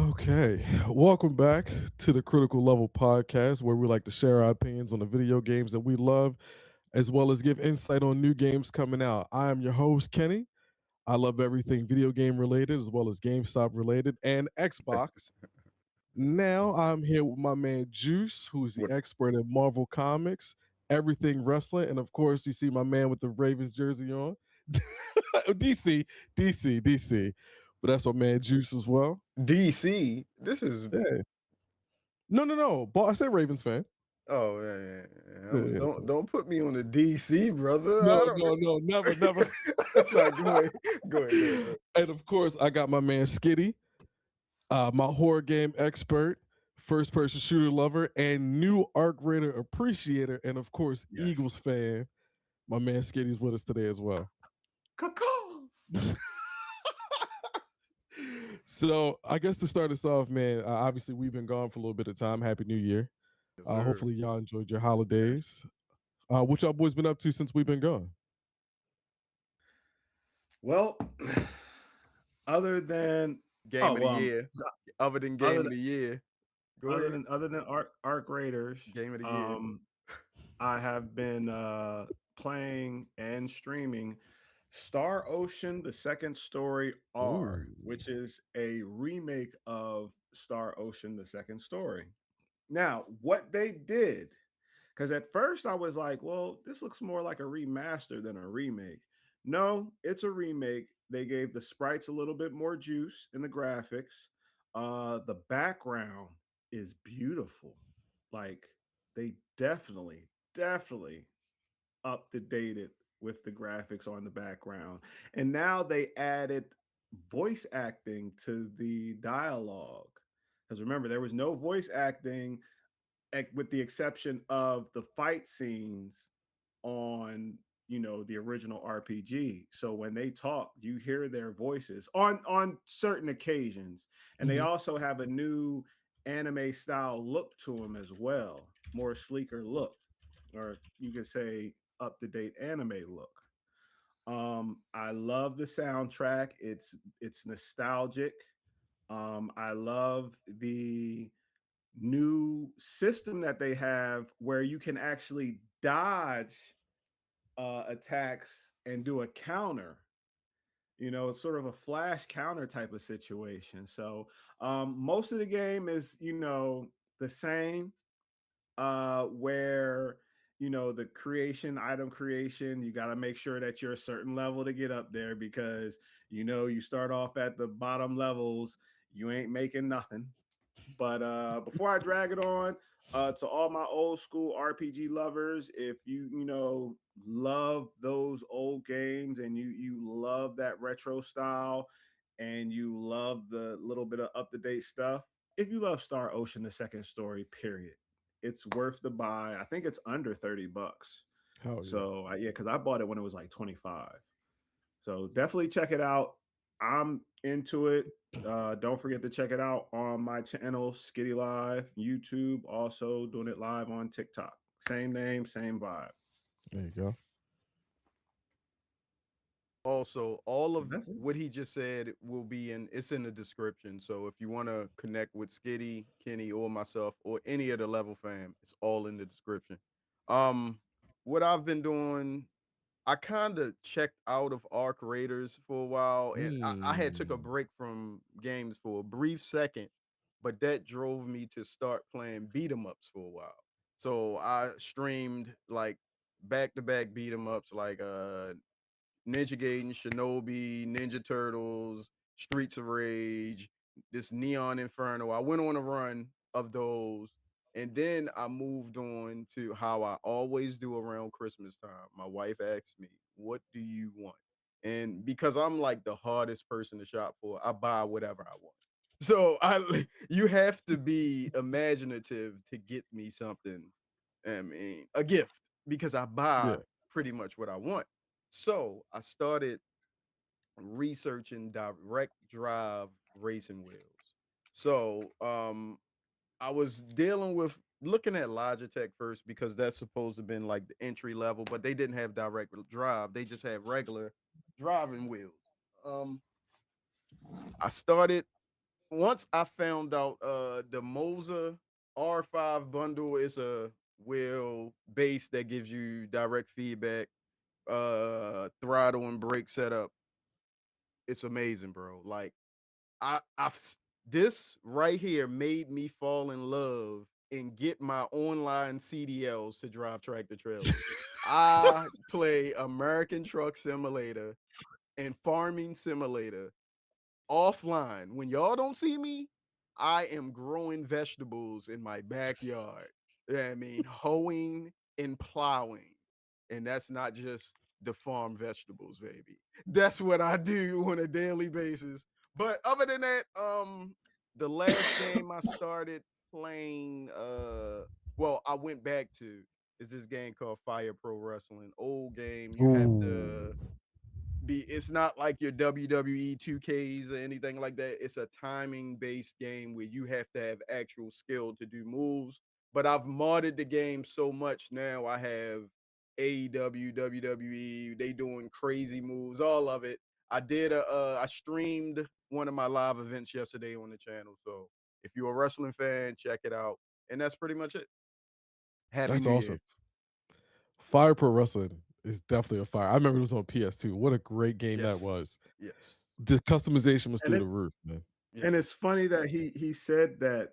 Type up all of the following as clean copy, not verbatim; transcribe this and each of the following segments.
Okay, welcome back to the Critical Level podcast, where we like to share our opinions on the video games that we love, as well as give insight on new games coming out. I am your host, Kenny. I love everything video game related, as well as GameStop related and Xbox. Now I'm here with my man Juice, who is the What? expert in Marvel Comics, everything wrestling, and of course, you see my man with the Ravens jersey on. DC, DC. But that's my man Juice as well. DC. This is Yeah. No. I said Ravens fan. oh yeah. Yeah. Don't put me on the DC, brother. No, I don't. no, never. Sorry, go ahead. And of course, I got my man Skitty, my horror game expert, first person shooter lover, and new Arc Raider appreciator, and of course, Yes. Eagles fan. My man Skitty's with us today as well. Caw. So I guess to start us off, man, obviously we've been gone for a little bit of time. Happy New Year. Yes, sir. Hopefully y'all enjoyed your Yes. holidays. What y'all boys been up to since we've been gone? Well, other than Game of the year. Other than game other of than the year. Go other ahead. than other than Arc Raiders, Game of the year. I have been playing and streaming Star Ocean: The Second Story R, Ooh. which is a remake of Star Ocean: The Second Story. Now, what they did, because at first I was like, well, this looks more like a remaster than a remake. No, it's a remake. They gave the sprites a little bit more juice in the graphics. The background is beautiful. Like they definitely up to date it with the graphics on the background. And now they added voice acting to the dialogue. Because remember, there was no voice acting with the exception of the fight scenes on the original RPG. So when they talk, you hear their voices on certain occasions, and they Mhm. also have a new anime style look to them as well, more sleeker look, or you could say up to date anime look. I love the soundtrack. It's nostalgic. I love the new system that they have where you can actually dodge attacks and do a counter. It's sort of a flash counter type of situation. So most of the game is, the same, where the item creation, you got to make sure that you're a certain level to get up there, because you start off at the bottom levels, you ain't making nothing. But before I drag it on, to all my old school RPG lovers, if you love those old games and you love that retro style and you love the little bit of up to date stuff, if you love Star Ocean: The Second Story, period, it's worth the buy. I think it's under $30. Hell yeah. So yeah, because I bought it when it was like 25. So definitely check it out. I'm into it. Don't forget to check it out on my channel, Skitty Live, YouTube, also doing it live on TikTok. Same name, same vibe. There you go. Also, all of That's it. what he just said will be it's in the description. So if you want to connect with Skitty, Kenny, or myself, or any of the level fam, it's all in the description. Um, what I've been doing, I kind of checked out of Arc Raiders for a while, and I had took a Mm. break from games for a brief second, but that drove me to start playing beat 'em ups for a while. So I streamed like back to back beat 'em ups, like Ninja Gaiden, Shinobi, Ninja Turtles, Streets of Rage, this Neon Inferno. I went on a run of those. And then I moved on to how I always do around Christmas time. My wife asks me, "What do you want?" And because I'm like the hardest person to shop for, I buy whatever I want. So you have to be imaginative to get me something. I mean, a gift, because I buy Yeah. pretty much what I want. So I started researching direct drive racing wheels. So I was dealing with looking at Logitech first, because that's supposed to have been like the entry level, but they didn't have direct drive. They just had regular driving wheels. Um I started once I found out the Moza R5 bundle is a wheel base that gives you direct feedback, throttle and brake setup. It's amazing, bro. Like this right here made me fall in love and get my online CDLs to drive tractor trailers. I play American Truck Simulator and Farming Simulator offline. When y'all don't see me, I am growing vegetables in my backyard. Yeah, I mean, hoeing and plowing. And that's not just the farm vegetables, baby. That's what I do on a daily basis. But other than that, the last game I started playing, well, I went back to is this game called Fire Pro Wrestling. Old game. You have Ooh. to it's not like your WWE 2Ks or anything like that. It's a timing based game where you have to have actual skill to do moves. But I've modded the game so much now. I have AEW, WWE, they doing crazy moves, all of it. I streamed one of my live events yesterday on the channel. So if you're a wrestling fan, check it out. And that's pretty much it. Happy That's New Year. awesome. Fire Pro Wrestling is definitely a fire. I remember it was on PS2. What a great game that Yes. was. Yes. The customization was And through it the roof, man. and it's Yes. funny that he said that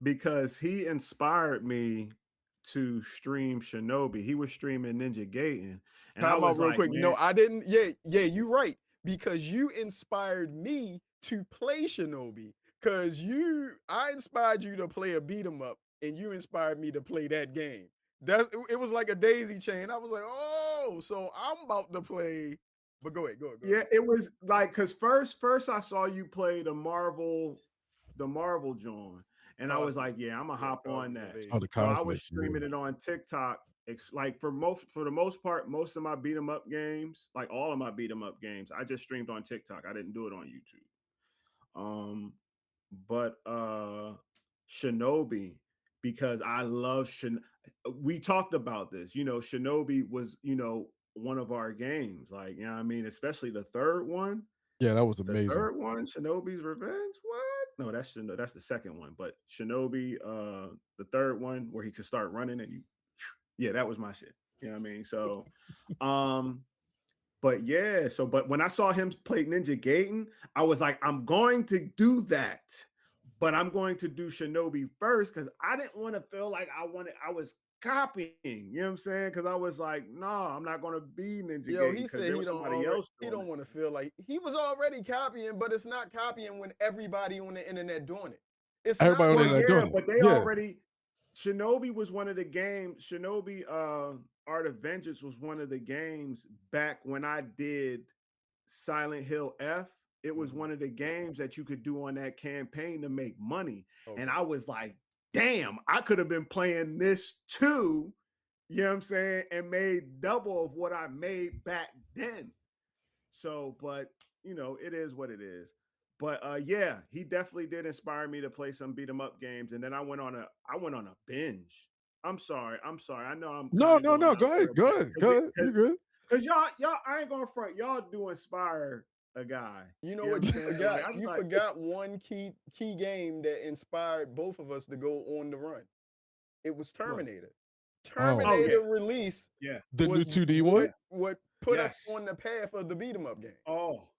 because he inspired me to stream Shinobi. He was streaming Ninja Gaiden, and I Time out was real like, quick. No, man, I didn't. Yeah, yeah, you right. Because you inspired me to play Shinobi. Because I inspired you to play a beat 'em up, and you inspired me to play that game. It was like a daisy chain. I was like, oh, so I'm about to play. But go ahead, go ahead, go ahead. yeah, it was like because first I saw you play the Marvel John, and I was Cosmic, like, yeah, I'm gonna yeah, hop on Cosmic that. Oh, the Invasion. So I was Cosmic. streaming Yeah. it on TikTok. Like for the most part, most of my beat 'em up games, like all of my beat 'em up games, I just streamed on TikTok. I didn't do it on YouTube. Um, but Shinobi, because I love we talked about this. Shinobi was, one of our games. Like, I mean, especially the third one. Yeah, that was The amazing. third one, Shinobi's Revenge. What? No, that's the second one. But Shinobi, the third one where he could start running and yeah, that was my shit. You know what I mean? So, um, but yeah, but when I saw him play Ninja Gaiden, I was like, I'm going to do that, but I'm going to do Shinobi first because I didn't want to feel like I was copying. You know what I'm saying? Because I was like, no, I'm not going to be Ninja Yo, Gaiden he because said there was somebody else he doing don't it. want to feel like he was already copying, but it's not copying when everybody on the internet doing it. It's not Everybody on the Well, like internet yeah, doing it. but they Yeah. already Shinobi was one of the games. Shinobi Art of Vengeance was one of the games back when I did Silent Hill F. It was Mhm. one of the games that you could do on that campaign to make money. And Okay. I was like, damn, I could have been playing this too, you know what I'm saying, and made double of what I made back then. So, but it is what it is. But yeah, he definitely did inspire me to play some beat 'em up games. And then I went on a binge. I'm sorry. I'm sorry. I know I'm kind No, of no, going no. out Go there, ahead. but Go ahead. Go ahead. You good. because y'all, I ain't going front. Y'all do inspire a guy. You know You know what what I'm you saying? Like forgot? I was You like, forgot one key game that inspired both of us to go on the run. It was what? Terminator. Oh, Oh Terminator yeah, release yeah, the new was 2D yeah. one? what put us Yes. on the path of the beat 'em up game. Oh,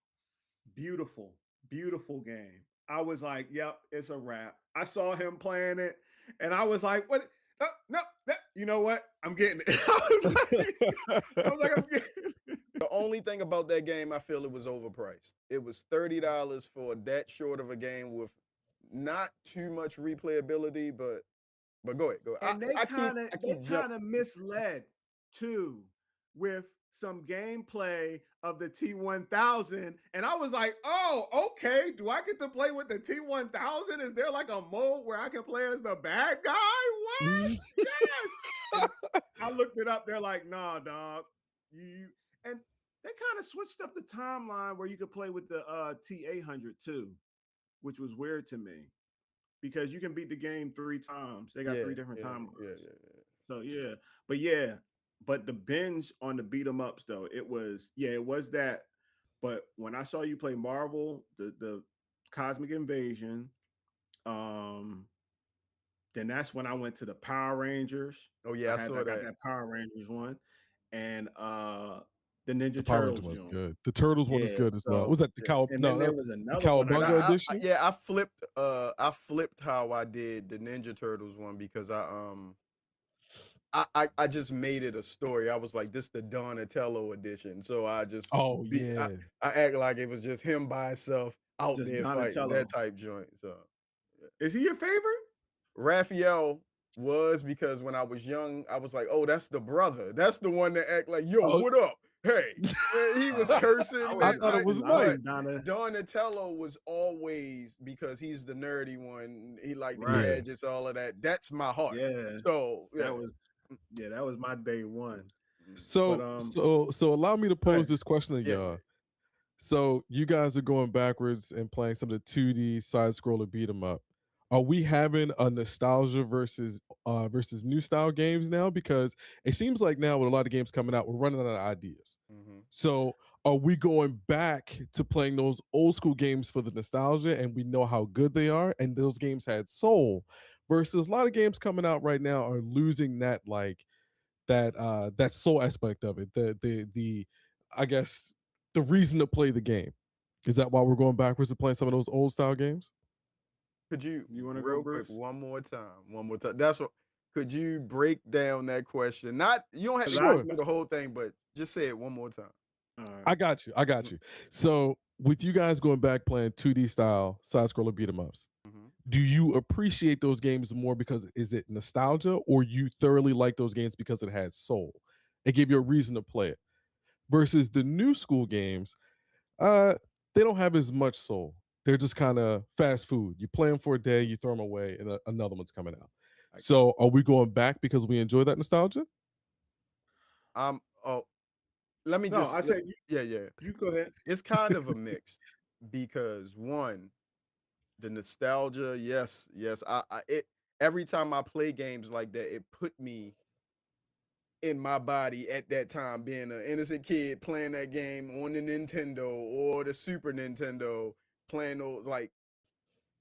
beautiful, beautiful game. I was like, yep, it's a wrap. I saw him playing it, and I was like, what? No, no, no. You know what? I'm getting it. I was like, I'm getting it. The only thing about that game, I feel it was overpriced. It was $30 for that short of a game with not too much replayability, but go ahead, go ahead. And they kind of I they keep jump. kind of misled too with some gameplay of the T1000, and I was like, oh, okay, do I get to play with the T1000? Is there like a mode where I can play as the bad guy? Mhm. What? Yes. And I looked it up. They're like, nah, dog. You and they kind of switched up the timeline where you could play with the T800 too, which was weird to me because you can beat the game 3 times. They got Yeah, three different yeah, yeah, timelines. yeah, yeah. So yeah, but yeah, but the binge on the beat 'em ups though, it was that. But when I saw you play Marvel, the Cosmic Invasion. Um, then that's when I went to the Power Rangers. Oh I yeah, I had I saw got that. that Power Rangers one, and the Ninja The Power Ranger Turtles one is joint. good. The Turtles one is Yeah. good as well. So Was that the cow? and then No, there that, was the another one I But Cowabunga got. edition. I flipped how I did the Ninja Turtles one because I just made it a story. I was like, this the Donatello edition. So I just Oh be yeah. I act like it was just him by himself out Just there fighting that Donatello. type joint. So yeah. Is he your favorite? Raphael was because when I was young, I was like, oh, that's the brother. That's the one that act like, yo, Oh, what up? Hey. And he was cursing I that thought it type. was I Mike. But was Donna. Donatello was always because he's the nerdy one. He liked the Yeah. Right. gadgets, all of that. That's my heart. Yeah. So yeah. That was that was my day one. Mm. But So allow me to go pose ahead. this question to Yeah, yeah. y'all. So you guys are going backwards and playing some of the 2D side scroller beat 'em up. Are we having a nostalgia versus new style games now? Because it seems like now with a lot of games coming out, we're running out of ideas. Mm-hmm. So are we going back to playing those old school games for the nostalgia and we know how good they are and those games had soul versus a lot of games coming out right now are losing that soul aspect of it, the I guess the reason to play the game. Is that why we're going backwards to playing some of those old style games? Could you You want to go, real quick Bruce? one more time? One more time. That's what could you break down that question? Not you don't have Because to go I Sure. through the whole thing, but just say it one more time. all right. I got you. I got Mm, you. So with you guys going back playing 2D style side scroller beat 'em ups, mhm. do you appreciate those games more because is it nostalgia or you thoroughly like those games because it had soul? It gave you a reason to play it. Versus the new school games, uh, they don't have as much soul. They're just kind of fast food. You play them for a day, you throw them away, and another one's coming out. I got So, are we going back because we enjoy that nostalgia? oh let me No, just I said you, yeah, yeah. you go ahead. It's kind of a mix because one, the nostalgia, yes, yes. I it every time I play games like that, it put me in my body at that time, being an innocent kid playing that game on the Nintendo or the Super Nintendo, playing those like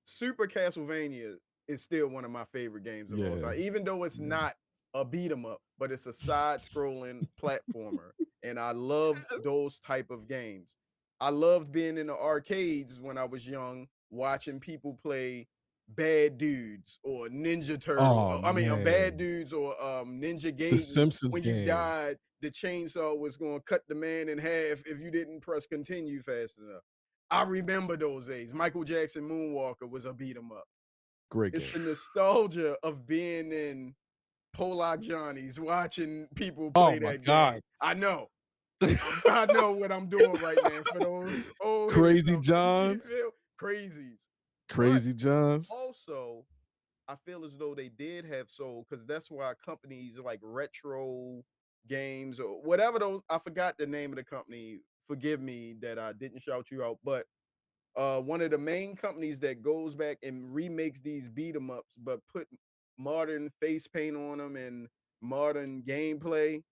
Super Castlevania is still one of my favorite games of all Yeah, time, even though it's yeah. not a beat 'em up, but it's a side-scrolling platformer, and I love those type of games. I loved being in the arcades when I was young, watching people play Bad Dudes or Ninja Turtle. Oh I mean, Bad man, Dudes or Ninja the Gaiden. Simpsons When you game. died, the chainsaw was going to cut the man in half if you didn't press continue fast enough. I remember those days. Michael Jackson Moonwalker was a beat 'em up. Great It's game. the nostalgia of being in Polak Johnny's, watching people Oh play my that game. god. I know. I know what I'm doing right now for those old heads Crazy out there. You Johns. feel crazies. But Crazy Johns. also, I feel as though they did have soul because that's why companies like retro games or whatever those I forgot the name of the company. Forgive me that I didn't shout you out, but one of the main companies that goes back and remakes these beat 'em ups, but put modern face paint on them and modern gameplay.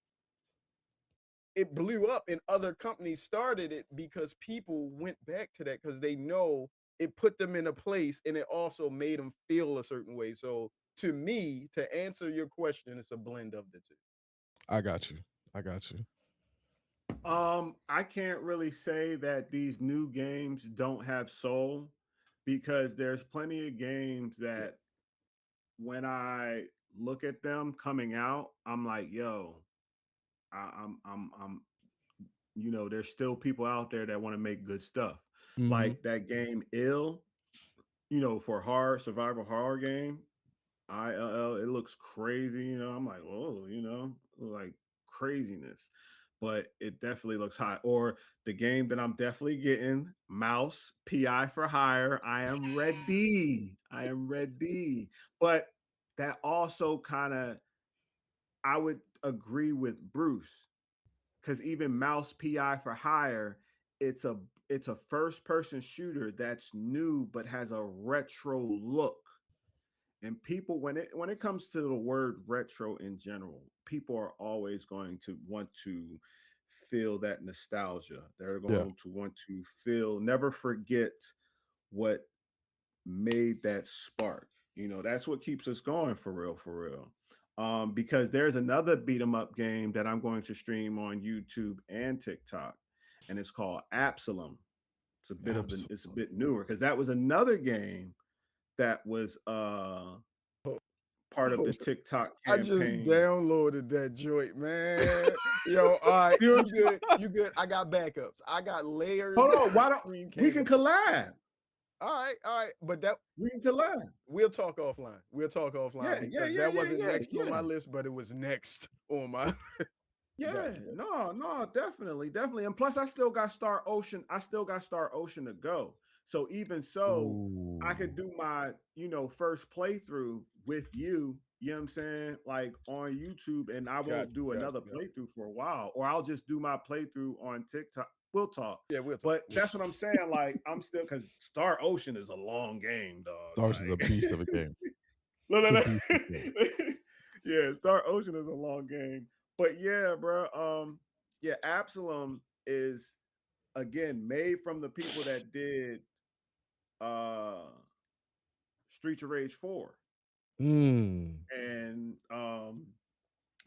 It blew up, and other companies started it because people went back to that because they know it put them in a place, and it also made them feel a certain way. So, to me, to answer your question, it's a blend of the two. I got you. I got you. I can't really say that these new games don't have soul because there's plenty of games Yeah, that when I look at them coming out, I'm like, yo, I'm there's still people out there that want to make good stuff. Mhm. Like that game Ill, for horror, survival horror game. ILL, it looks crazy. I'm like, whoa, like craziness. But it definitely looks hot. Or the game that I'm definitely getting, Mouse PI for hire. I am ready. I am ready. But that also kind of, I would agree with Bruce because even Mouse PI for hire, it's a it's a first person shooter that's new but has a retro look. And people, when it comes to the word retro in general, people are always going to want to feel that nostalgia. They're Yeah. going to want to feel, never forget what made that spark. That's what keeps us going for real, for real. Because there's another beat 'em up game that I'm going to stream on YouTube and TikTok, and it's called Absalom. It's a Absolutely. bit newer because that was another game that was Oh, part of oh, the TikTok I just campaign. downloaded that joint, man. Yo, all right, See what I'm you saying? good? You good? I got backups. I got Hold layers on, of why don't stream we can capability. collab? All right. But that We can collab. we'll talk offline. We'll talk offline Yeah, yeah, because yeah, that yeah, wasn't yeah, next on yeah. my list, but it was next on my. Yeah, Gotcha. no, definitely, definitely. And plus I still got Star Ocean. I still got Star Ocean to go. So even so, I could Ooh. do my, first playthrough with you, you know what I'm saying? Like on YouTube, and I Gotcha. won't do Gotcha. another Gotcha. playthrough for a while, or I'll just do my playthrough on TikTok. We'll talk. Yeah, we'll talk. But that's what I'm saying. Like, I'm still because Star Ocean is a long game, dog. Stars is a Like beast of a game. look, It's a look, beast of a game. look. Yeah, Star Ocean is a long game. But yeah, bro. Yeah, Absalom is again made from the people that did uh Streets of Rage 4. Mm. And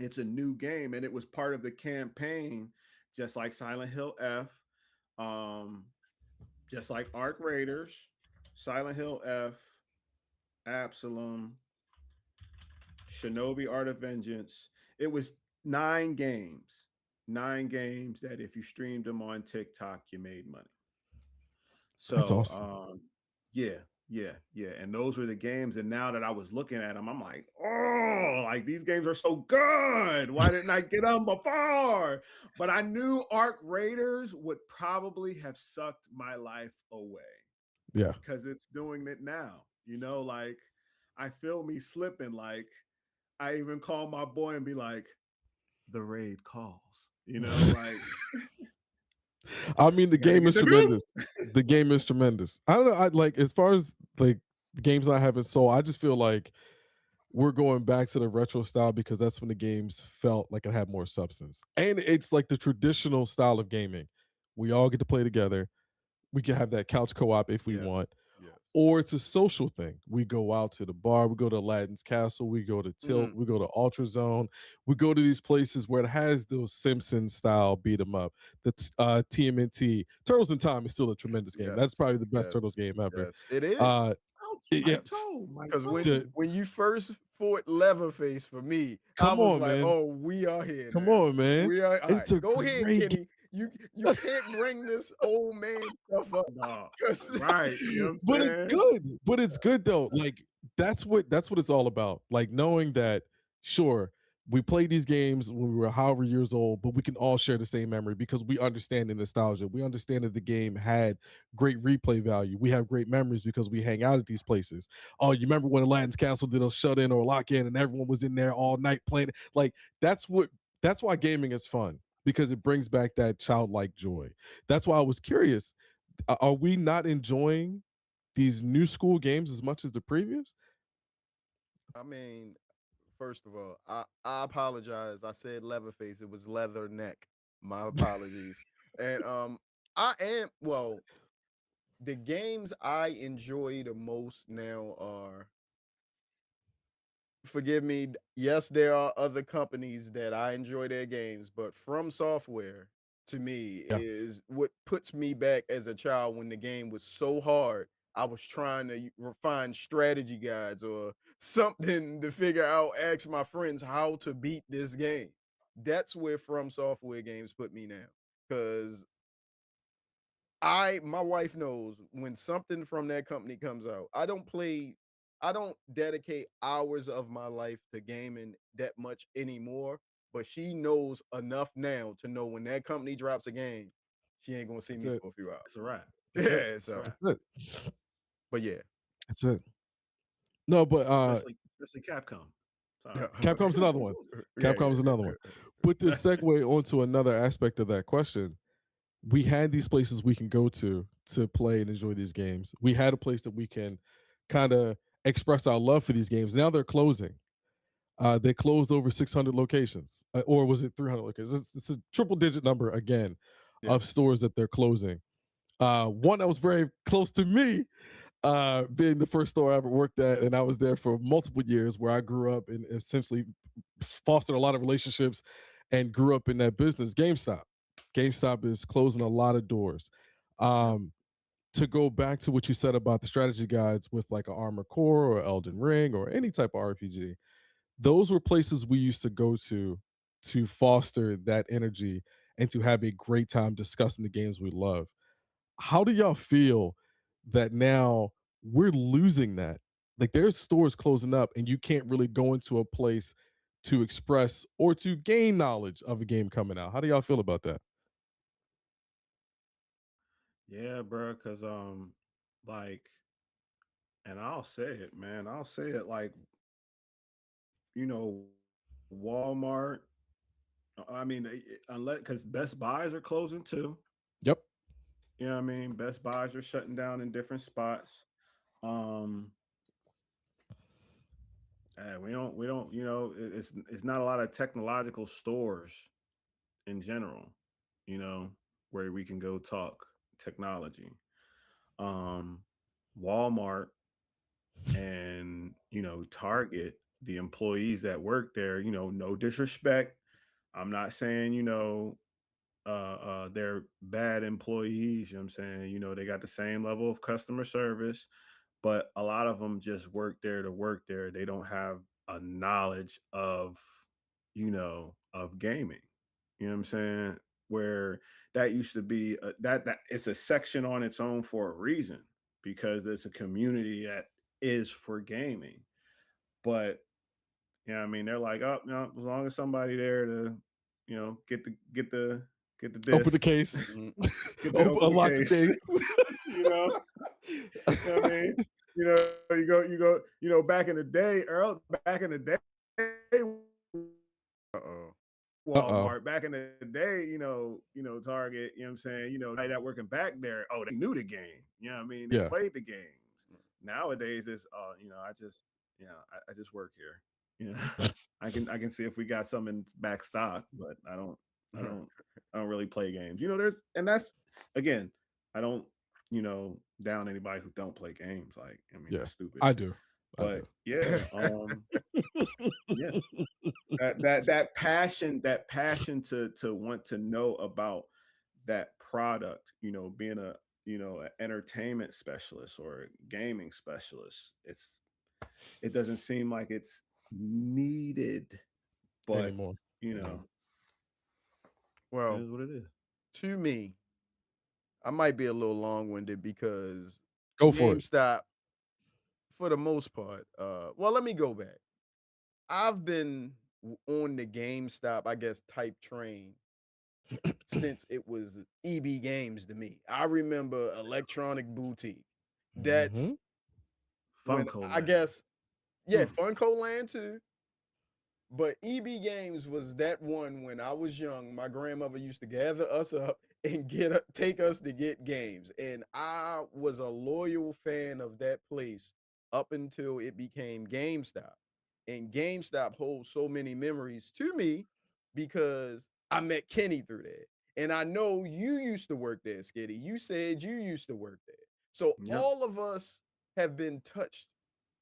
it's a new game, and it was part of the campaign, just like Silent Hill F, um, just like Arc Raiders, Silent Hill F, Absalom, Shinobi Art of Vengeance. It was 9 games. 9 games that if you streamed them on TikTok, you made money. That's So awesome. yeah, yeah. And those were the games. And now that I was looking at them, I'm like, oh, like these games are so good. Why didn't I get them before? But I knew Arc Raiders would probably have sucked my life away Yeah. because it's doing it now. Like I feel me slipping. Like I even call my boy and be like, the raid calls, like I mean, the gotta game get is the tremendous. group. The game is tremendous. I don't know. I like as far as like games I haven't sold. I just feel like we're going back to the retro style because that's when the games felt like it had more substance, and it's like the traditional style of gaming. We all get to play together. We can have that couch co-op if we Yes. want, Yes. or it's a social thing. We go out to the bar, we go to Aladdin's Castle, we go to Tilt, Mm, we go to Ultra Zone, we go to these places where it has those Simpsons style beat 'em up. The TMNT Turtles in Time is still a tremendous game. yes. That's probably the best Yes. Turtles game ever. Yes. It is. Uh, Ouch, my yeah, toe, my Because toe. the, when you first fought Leatherface for me, I come was on, like, man, "Oh, we are here come now. on, man. We are all right. It's a Go ahead, great Kenny. You can't bring this old man stuff up No, because right. You know what I'm but it's saying? good. But it's good though. Like that's what it's all about. Like knowing that, sure, we played these games when we were however years old, but we can all share the same memory because we understand the nostalgia. We understand that the game had great replay value. We have great memories because we hang out at these places. Oh, you remember when Aladdin's Castle did a shut in or lock in and everyone was in there all night playing? Like that's why gaming is fun because it brings back that childlike joy. That's why I was curious, are we not enjoying these new school games as much as the previous? I mean, first of all, I apologize. I said Leatherface. It was leather neck. My apologies. And I am well. The games I enjoy the most now are, forgive me. Yes, there are other companies that I enjoy their games, but From Software to me Yeah, is what puts me back as a child when the game was so hard. I was trying to refine strategy guides or something to figure out, ask my friends how to beat this game. That's where From Software games put me now. Because my wife knows when something from that company comes out, I don't dedicate hours of my life to gaming that much anymore, but she knows enough now to know when that company drops a game, she ain't gonna see that's me it. for a few hours. It's a wrap. It's it. Yeah, It's a so wrap. That's it. but yeah. That's it. No, but Especially Capcom. Sorry. Capcom's another one. Yeah, Capcom's another one. But to segue onto another aspect of that question, we had these places we can go to play and enjoy these games. We had a place that we can kind of express our love for these games. Now they're closing. They closed over 600 locations, or was it 300 locations? It's a triple digit number again yeah. of stores that they're closing. One that was very close to me, being the first store I ever worked at, and I was there for multiple years, where I grew up and essentially fostered a lot of relationships and grew up in that business. GameStop is closing a lot of doors. Yep. Um, to go back to what you said about the strategy guides with like a Armor Core or Elden Ring or any type of RPG, those were places we used to go to foster that energy and to have a great time discussing the games we love. How do y'all feel that now we're losing that? Like there's stores closing up and you can't really go into a place to express or to gain knowledge of a game coming out. How do y'all feel about that? Yeah, bro. Cause like, and I'll say it, man. I'll say it like, Walmart. I mean, unless because Best Buys are closing too. Yep. You know what I mean? Best Buys are shutting down in different spots. Um, we don't. It's not a lot of technological stores in general. You know, where we can go talk technology. Um, Walmart and Target, the employees that work there, no disrespect, I'm not saying they're bad employees, you know what I'm saying, they got the same level of customer service, but a lot of them just work there to work there. They don't have a knowledge of gaming, you know what I'm saying, where that used to be that it's a section on its own for a reason, because it's a community that is for gaming. But I mean, they're like, oh no, as long as somebody there to, get the Open the disc, case. Mm. open the Unlock the case, case. you know, what I mean, back in the day, Earl, back in the day, Uh-oh. Uh-oh. Walmart, back in the day, Target, you know what I'm saying, that working back there, oh, they knew the game, you know what I mean? They Yeah. played the games. Nowadays, it's I just work here. You know, I can see if we got some in back stock, but I don't I don't really play games. There's and that's again, I don't, down anybody who don't play games. Like, I mean, Yeah. that's stupid. I do. I But do. yeah, yeah, that passion to want to know about that product, being a an entertainment specialist or a gaming specialist, it doesn't seem like it's needed, but Anymore. you Yeah. know it Well, is what it is. to me, I might be a little long-winded because Go for it. GameStop, for the most part, well, let me go back. I've been on the GameStop, I guess, type train since it was EB Games to me. I remember Electronic Boutique. That's Mhm. when Funko I Land. guess, yeah, Funko Land too. But EB Games was that one when I was young. My grandmother used to gather us up and take us to get games. And I was a loyal fan of that place up until it became GameStop. And GameStop holds so many memories to me because I met Kenny through there. And I know you used to work there, Skitty. You said you used to work there. So Yep. all of us have been touched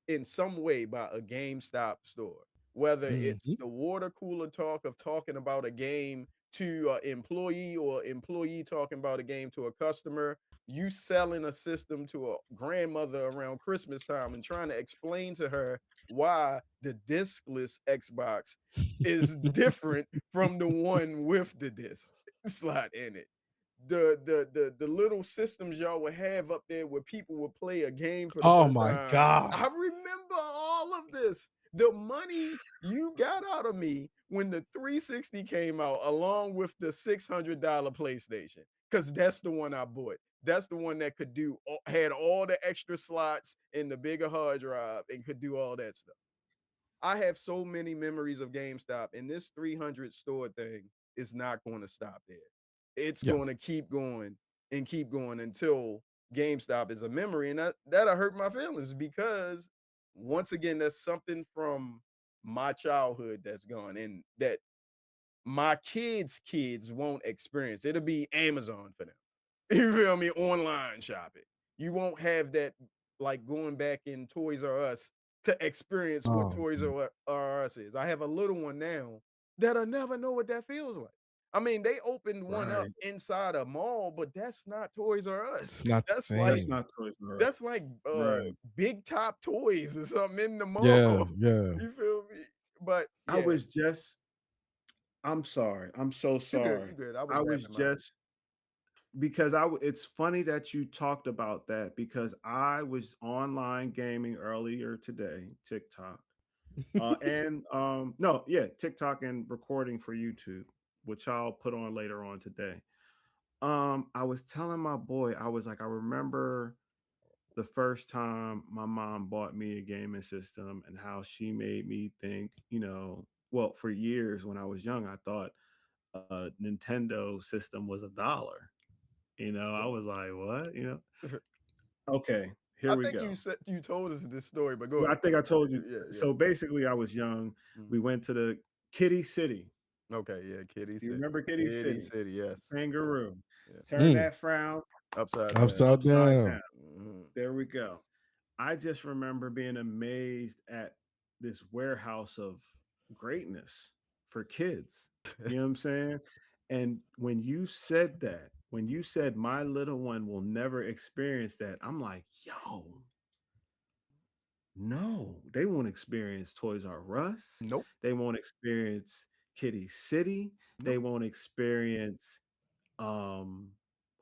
in some way by a GameStop store, whether it's Mhm. the water cooler talk of talking about a game to an employee or employee talking about a game to a customer, you selling a system to a grandmother around Christmas time and trying to explain to her why the discless Xbox is different from the one with the disc slot in it. The little systems y'all would have up there where people would play a game for the Oh first my time. god. I remember all of this. The money you got out of me when the 360 came out, along with the $600 PlayStation, because that's the one I bought. That's the one that could had all the extra slots in the bigger hard drive and could do all that stuff. I have so many memories of GameStop, and this 300 store thing is not going to stop there. It's Yeah. going to keep going until GameStop is a memory, and that'll hurt my feelings because once again, that's something from my childhood that's gone, and that my kids won't experience. It'll be Amazon for them. You feel me? Online shopping. You won't have that. like going back in Toys R Us to experience what Oh, Toys R Us is. I have a little one now that'll never know what that feels like. I mean, they opened one up Right. inside a mall, but that's not Toys R Us. it's not the That's That's like same. not Toys R Us. that's like Right. Big Top Toys or something in the Yeah, mall. yeah. You feel me? But I yeah, was just I'm sorry. I'm so you good, sorry. you good. I was I was rapping my bad. just because it's funny that you talked about that because I was online gaming earlier today, TikTok. And no, yeah, TikTok and recording for YouTube, which I'll put on later on today. I was telling my boy, I was like, I remember the first time my mom bought me a gaming system and how she made me think, well, for years when I was young, I thought a Nintendo system was $1. I was like, what? Okay, here I we think go. you told us this story, but go Well, I ahead. think I told you. Yeah, yeah. So basically, I was young. Mhm. We went to the Kitty City. Okay, yeah, Kitty Do you City. remember Kitty Kitty City? City, yes. Kangaroo. Yeah. Turn Mm, that frown Upside down. upside upside down. down. Mhm. There we go. I just remember being amazed at this warehouse of greatness for kids. You know what I'm saying? And when you said my little one will never experience that, I'm like, yo, no, they won't experience Toys R Us. Nope. They won't experience Kitty City. They Nope. won't experience um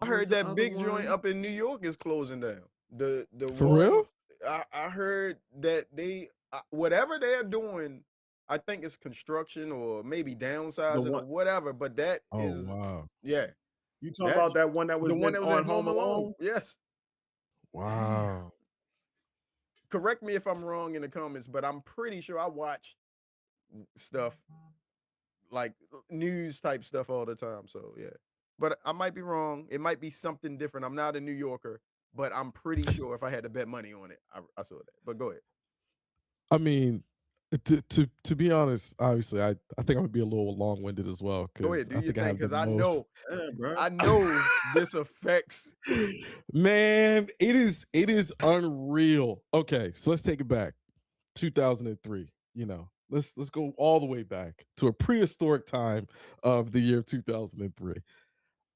I what was heard the that other big joint one? up in New York is closing down. The For real? one I heard that they whatever they're doing, I think it's construction or maybe The downsizing or one whatever. But that Oh, is wow. yeah, you talking that about, that one that the was one in that was on in Home Home Alone. Alone? Yes. Damn. Wow. Correct me if I'm wrong in the comments, but I'm pretty sure I watch stuff like news type stuff all the time. So yeah, but I might be wrong. It might be something different. I'm not a New Yorker, but I'm pretty sure if I had to bet money on it, I saw that. But go ahead. I mean, to be honest, obviously, I think I'm gonna be a little long winded as well Go because ahead. Do I your think I thing, have the because I most. know, Yeah, bro. I know this affects. Man, it is unreal. Okay, so let's take it back. 2003. Let's go all the way back to a prehistoric time of the year 2003.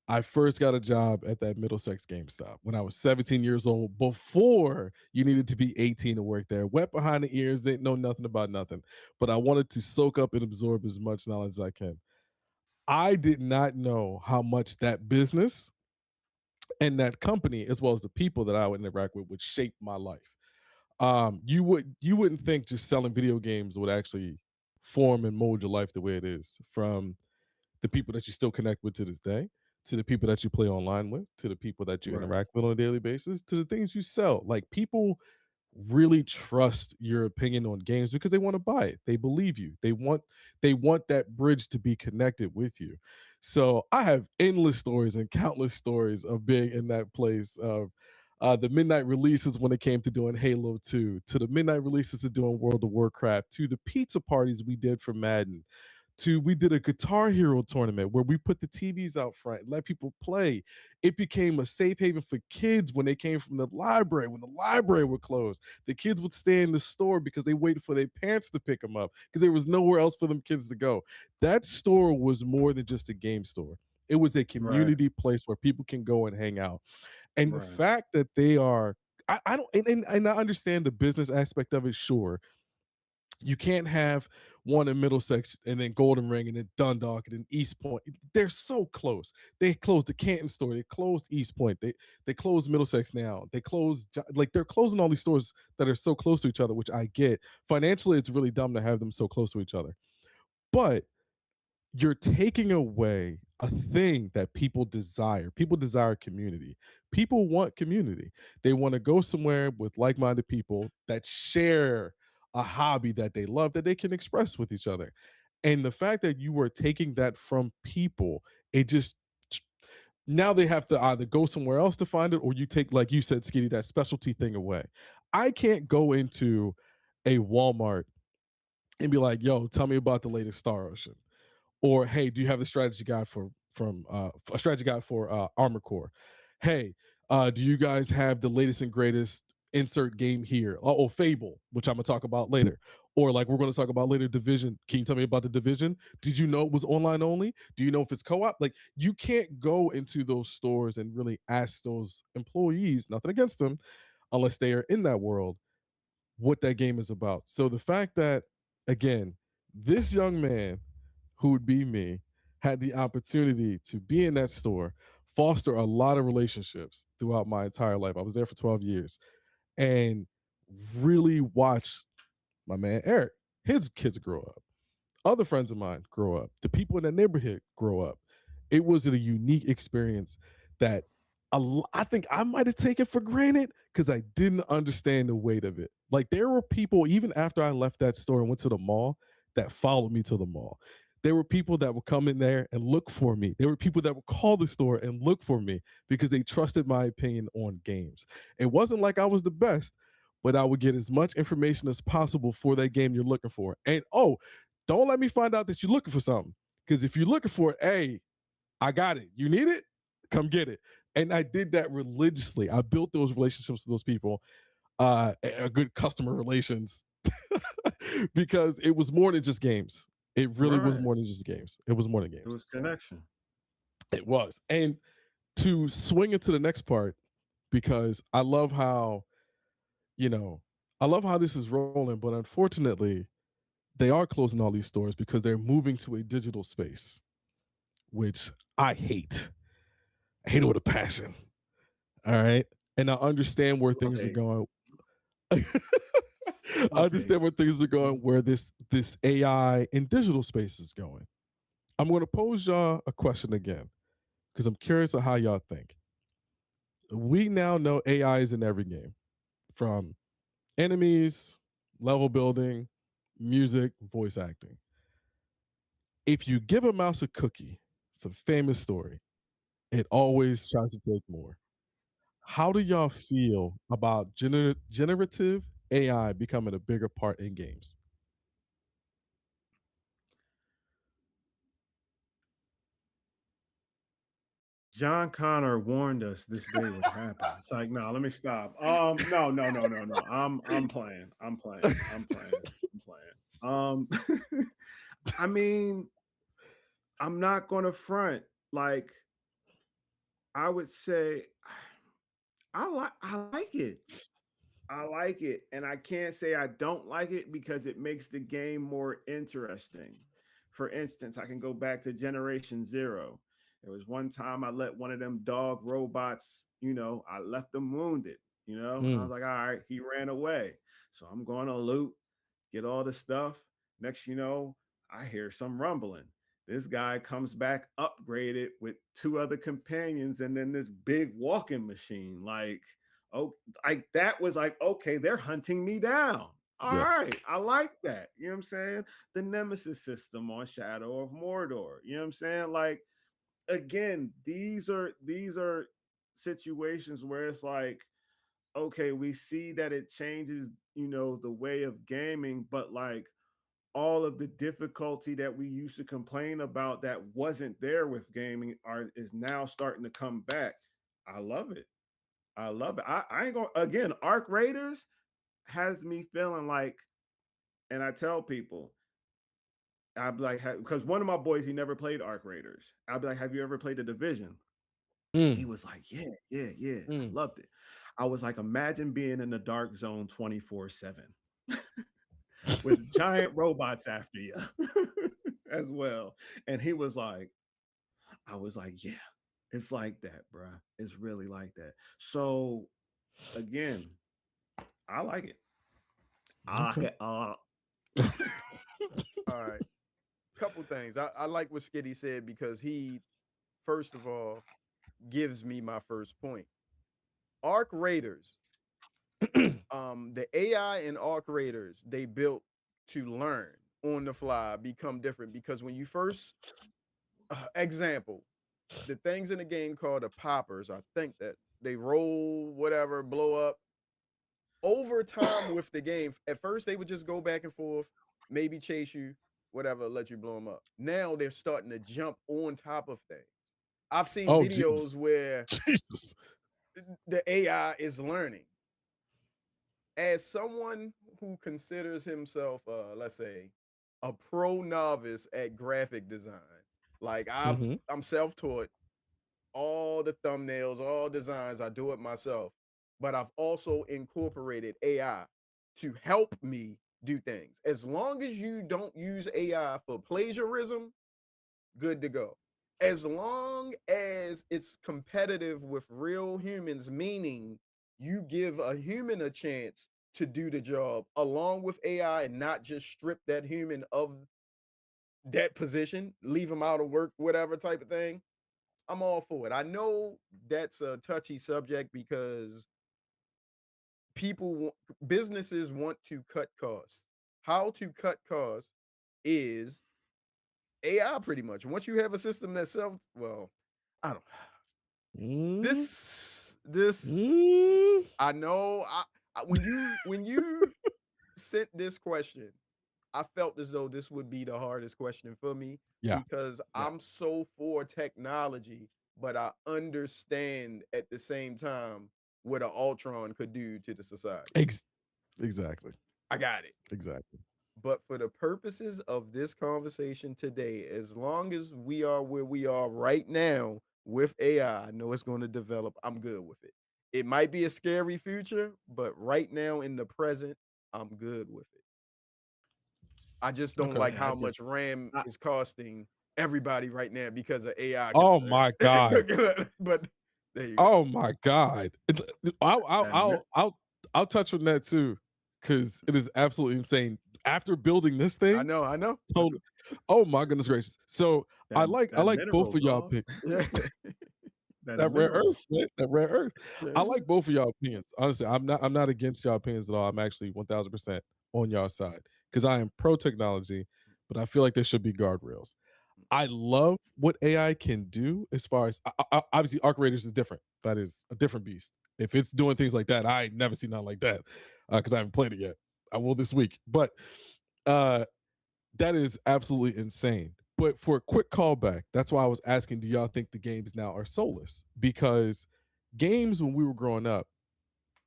I first got a job at that Middlesex GameStop when I was 17 years old, before you needed to be 18 to work there. Wet behind the ears, didn't know nothing about nothing, but I wanted to soak up and absorb as much knowledge as I can. I did not know how much that business and that company, as well as the people that I would interact with, would shape my life. You wouldn't think just selling video games would actually form and mold your life the way it is, from the people that you still connect with to this day, to the people that you play online with, to the people that you Right. interact with on a daily basis, to the things you sell. Like, people really trust your opinion on games because they want to buy it. They believe you. They want that bridge to be connected with you. So I have endless stories and countless stories of being in that place of the midnight releases when it came to doing Halo 2, to the midnight releases of doing World of Warcraft, to the pizza parties we did for Madden, to we did a Guitar Hero tournament where we put the TVs out front, let people play. It became a safe haven for kids when they came from the library. When the library would close, the kids would stay in the store because they waited for their parents to pick them up because there was nowhere else for them kids to go. That store was more than just a game store. It was a Right. community place where people can go and hang out. And the Right. fact that they are, I don't, and I understand the business aspect of it, sure. You can't have one in Middlesex and then Golden Ring and then Dundalk and then East Point. They're so close. They closed the Canton store. They closed East Point. They closed Middlesex now. They closed, like, they're closing all these stores that are so close to each other, which I get. Financially, it's really dumb to have them so close to each other. But you're taking away a thing that people desire. People desire community. People want community. They want to go somewhere with like-minded people that share a hobby that they love, that they can express with each other. And the fact that you were taking that from people, it just, now they have to either go somewhere else to find it, or you take, like you said, Skitty, that specialty thing away. I can't go into a Walmart and be like, yo, tell me about the latest Star Ocean, or hey, do you have a strategy guide for from a strategy guide for Armor Core? Hey, do you guys have the latest and greatest insert game here. Oh, Fable, which I'm gonna talk about later. Or like we're gonna talk about later, Division. Can you tell me about the Division? Did you know it was online only? Do you know if it's co-op? Like you can't go into those stores and really ask those employees, nothing against them, unless they are in that world, what that game is about. So the fact that, again, this young man, who would be me, had the opportunity to be in that store, foster a lot of relationships throughout my entire life. I was there for 12 years and really watch my man Eric, his kids grow up, other friends of mine grow up, the people in that neighborhood grow up. It was a unique experience that I think I might have taken for granted because I didn't understand the weight of it. Like there were people, even after I left that store and went to the mall, that followed me to the mall. There were people that would come in there and look for me. There were people that would call the store and look for me because they trusted my opinion on games. It wasn't like I was the best, but I would get as much information as possible for that game you're looking for. And oh, don't let me find out that you're looking for something. Because if you're looking for it, hey, I got it. You need it? Come get it. And I did that religiously. I built those relationships with those people, a good customer relations, because it was more than just games. It really was Right. more than just games. It was more than It games. was So connection. it was. And to swing into the next part, because I love how, you know, I love how this is rolling, but unfortunately, they are closing all these stores because they're moving to a digital space, which I hate. I hate it with a passion. All right. And I understand where Love things are hate. going. I Love hate. understand where things are going, where this AI in digital space is going. I'm going to pose y'all a question again because I'm curious of how y'all think. We now know AI is in every game, from enemies, level building, music, voice acting. If you give a mouse a cookie, it's a famous story. It always tries to take more. How do y'all feel about generative AI becoming a bigger part in games? John Connor warned us this day would happen. It's like, no, let me stop. No, no, no, no, no. I'm playing. I'm playing. I'm playing. I'm playing. I mean, I'm not gonna front. Like, I would say I like it. I like it. And I can't say I don't like it because it makes the game more interesting. For instance, I can go back to Generation Zero. There was one time I let one of them dog robots, I left them wounded. I Mm, was like, all right, he ran away. So I'm going to loot, get all the stuff. Next, I hear some rumbling. This guy comes back upgraded with two other companions and then this big walking machine. Like, oh, like that was like, okay, they're hunting me down. All yeah. right, I like that. You know what I'm saying? The Nemesis system on Shadow of Mordor. You know what I'm saying? Like, again, these are situations where it's like, okay, we see that it changes, the way of gaming, but like all of the difficulty that we used to complain about that wasn't there with gaming is now starting to come back. I love it. I love it. I ain't going again. Arc Raiders has me feeling like, and I tell people, I'd be like, because one of my boys, he never played Arc Raiders. I'd be like, have you ever played the Division? He Mm, was like, yeah, yeah, yeah. I mm. loved it. I was like, imagine being in the dark zone 24/7 with giant robots after you as well. And he was like, I was like, yeah, it's like that, bruh. It's really like that. So again, I like it. I Okay. like it. All right. Couple things. I like what Skitty said because he, first of all, gives me my first point. Arc Raiders, the AI in Arc Raiders, they built to learn on the fly, become different. Because when you first, example, the things in the game called the poppers, I think that they roll, whatever, blow up. Over time with the game, at first they would just go back and forth, maybe chase you, whatever, let you blow them up. Now they're starting to jump on top of things. I've seen Oh Jesus. videos where Jesus. the AI is learning. as someone who considers himself, let's say, a pro novice at graphic design, like Mhm. I'm self-taught, all the thumbnails, all designs, I do it myself. But I've also incorporated AI to help me do things. As long as you don't use AI for plagiarism, good to go. As long as it's competitive with real humans, meaning you give a human a chance to do the job along with AI and not just strip that human of that position, leave them out of work, whatever type of thing. I'm all for it. I know that's a touchy subject because businesses want to cut costs. How to cut costs is AI pretty much. Once you have a system that well, I don't Mm, this mm. I know when you sent this question, I felt as though this would be the hardest question for me Yeah. because Yeah. I'm so for technology, but I understand at the same time what an Ultron could do to the society. Ex- exactly. I got it. Exactly. But for the purposes of this conversation today, as long as we are where we are right now with AI, I know it's going to develop. I'm good with it. It might be a scary future, but right now in the present, I'm good with it. I just don't Okay. like Yeah, how much RAM I, is costing everybody right now because of AI. Oh my God. But there you go. Oh my God. I'll I'll that mi- I'll I'll I'll touch on that too, because it is absolutely insane. After building this I thing, know, I know. total. Oh my goodness gracious. So I that like both mineral of y'all dog, picks. Yeah. that a That rare mineral. earth, man, that rare earth. I Yeah. like both of y'all opinions. Honestly, I'm not against y'all opinions at all. I'm actually 1000% on y'all side because I am pro technology, but I feel like there should be guardrails. I love what AI can do as far as obviously Arc Raiders is different. That is a different beast. If it's doing things like that, I ain't never seen nothing like that because I haven't played it yet. I will this week, but uh, that is absolutely insane. But for a quick callback, that's why I was asking, do y'all think the games now are soulless? Because games when we were growing up,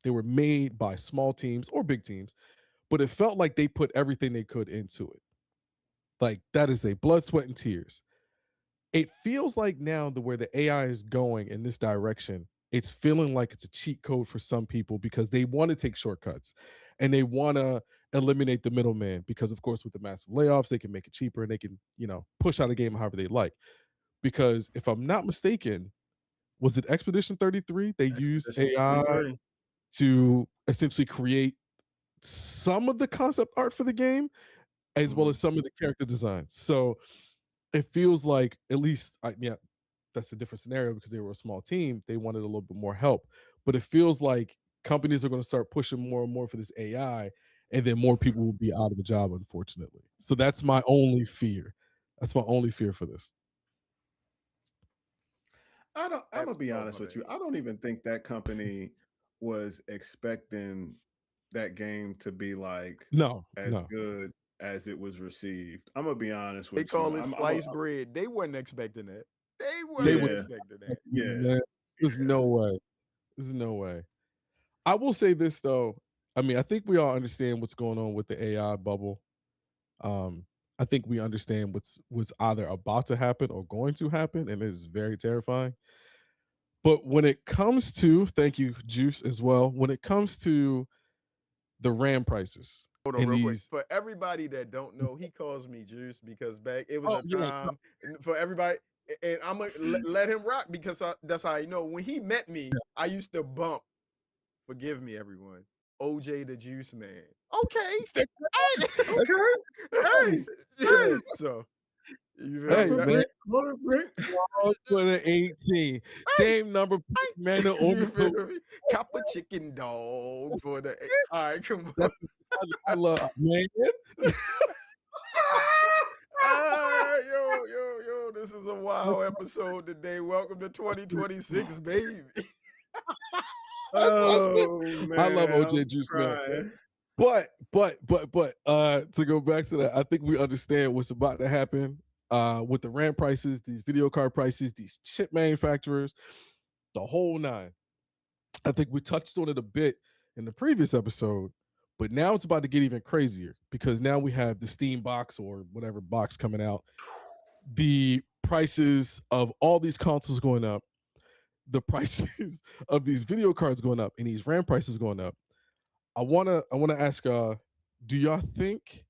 they were made by small teams or big teams, but it felt like they put everything they could into it. Like that is a blood, sweat, and tears. It feels like now the where the AI is going in this direction, it's feeling like it's a cheat code for some people because they want to take shortcuts and they want to eliminate the middleman because of course with the massive layoffs they can make it cheaper and they can, push out a game however they like. Because if I'm not mistaken, was it Expedition 33? They used Expedition AI 33. to essentially create some of the concept art for the game as well Mhm. as some of the character designs. So it feels like at least yeah, that's a different scenario because they were a small team. They wanted a little bit more help. But it feels like companies are going to start pushing more and more for this AI, and then more people will be out of the job, unfortunately. So that's my only fear. That's my only fear for this. I'm gonna be Oh, honest my with bad. you. I don't even think that company was expecting that game to be like No, as no. good as it was received. I'm gonna be honest They with you. call it sliced bread. They wasn't expecting that. They They wasn't would Yeah, expecting that. yeah, man, there's yeah. no way. There's no way. I will say this though. I mean, I think we all understand what's going on with the AI bubble. Um, I think we understand what's either about to happen or going to happen, and it is very terrifying. But when it comes to, thank you, Juice, as well. When it comes to the RAM prices Hold on and real quick. these, For everybody that don't know, he calls me Juice because back it was oh a yeah, time for everybody, and I'm gonna let him rock because that's how I know. When he met me, I used to bump. Forgive me, everyone. OJ the Juice Man. Okay. stick Hey, Okay. Hey, yeah. hey, So you feel hey me? quarter man, brick, quarter brick. all for the 18, Hey, same number hey. man on You the coat. feel me? Copper chicken dog for the. All right, come on. That's I love man. Yo, this is a wild episode today. Welcome to 2026, baby. That's my shit. Oh I love man, OJ I'm Juice Man. crying. But to go back to that, I think we understand what's about to happen with the RAM prices, these video card prices, these chip manufacturers, the whole nine. I think we touched on it a bit in the previous episode, but now it's about to get even crazier because now we have the Steam box or whatever box coming out. The prices of all these consoles going up, the prices of these video cards going up, and these RAM prices going up. I wanna ask do y'all think,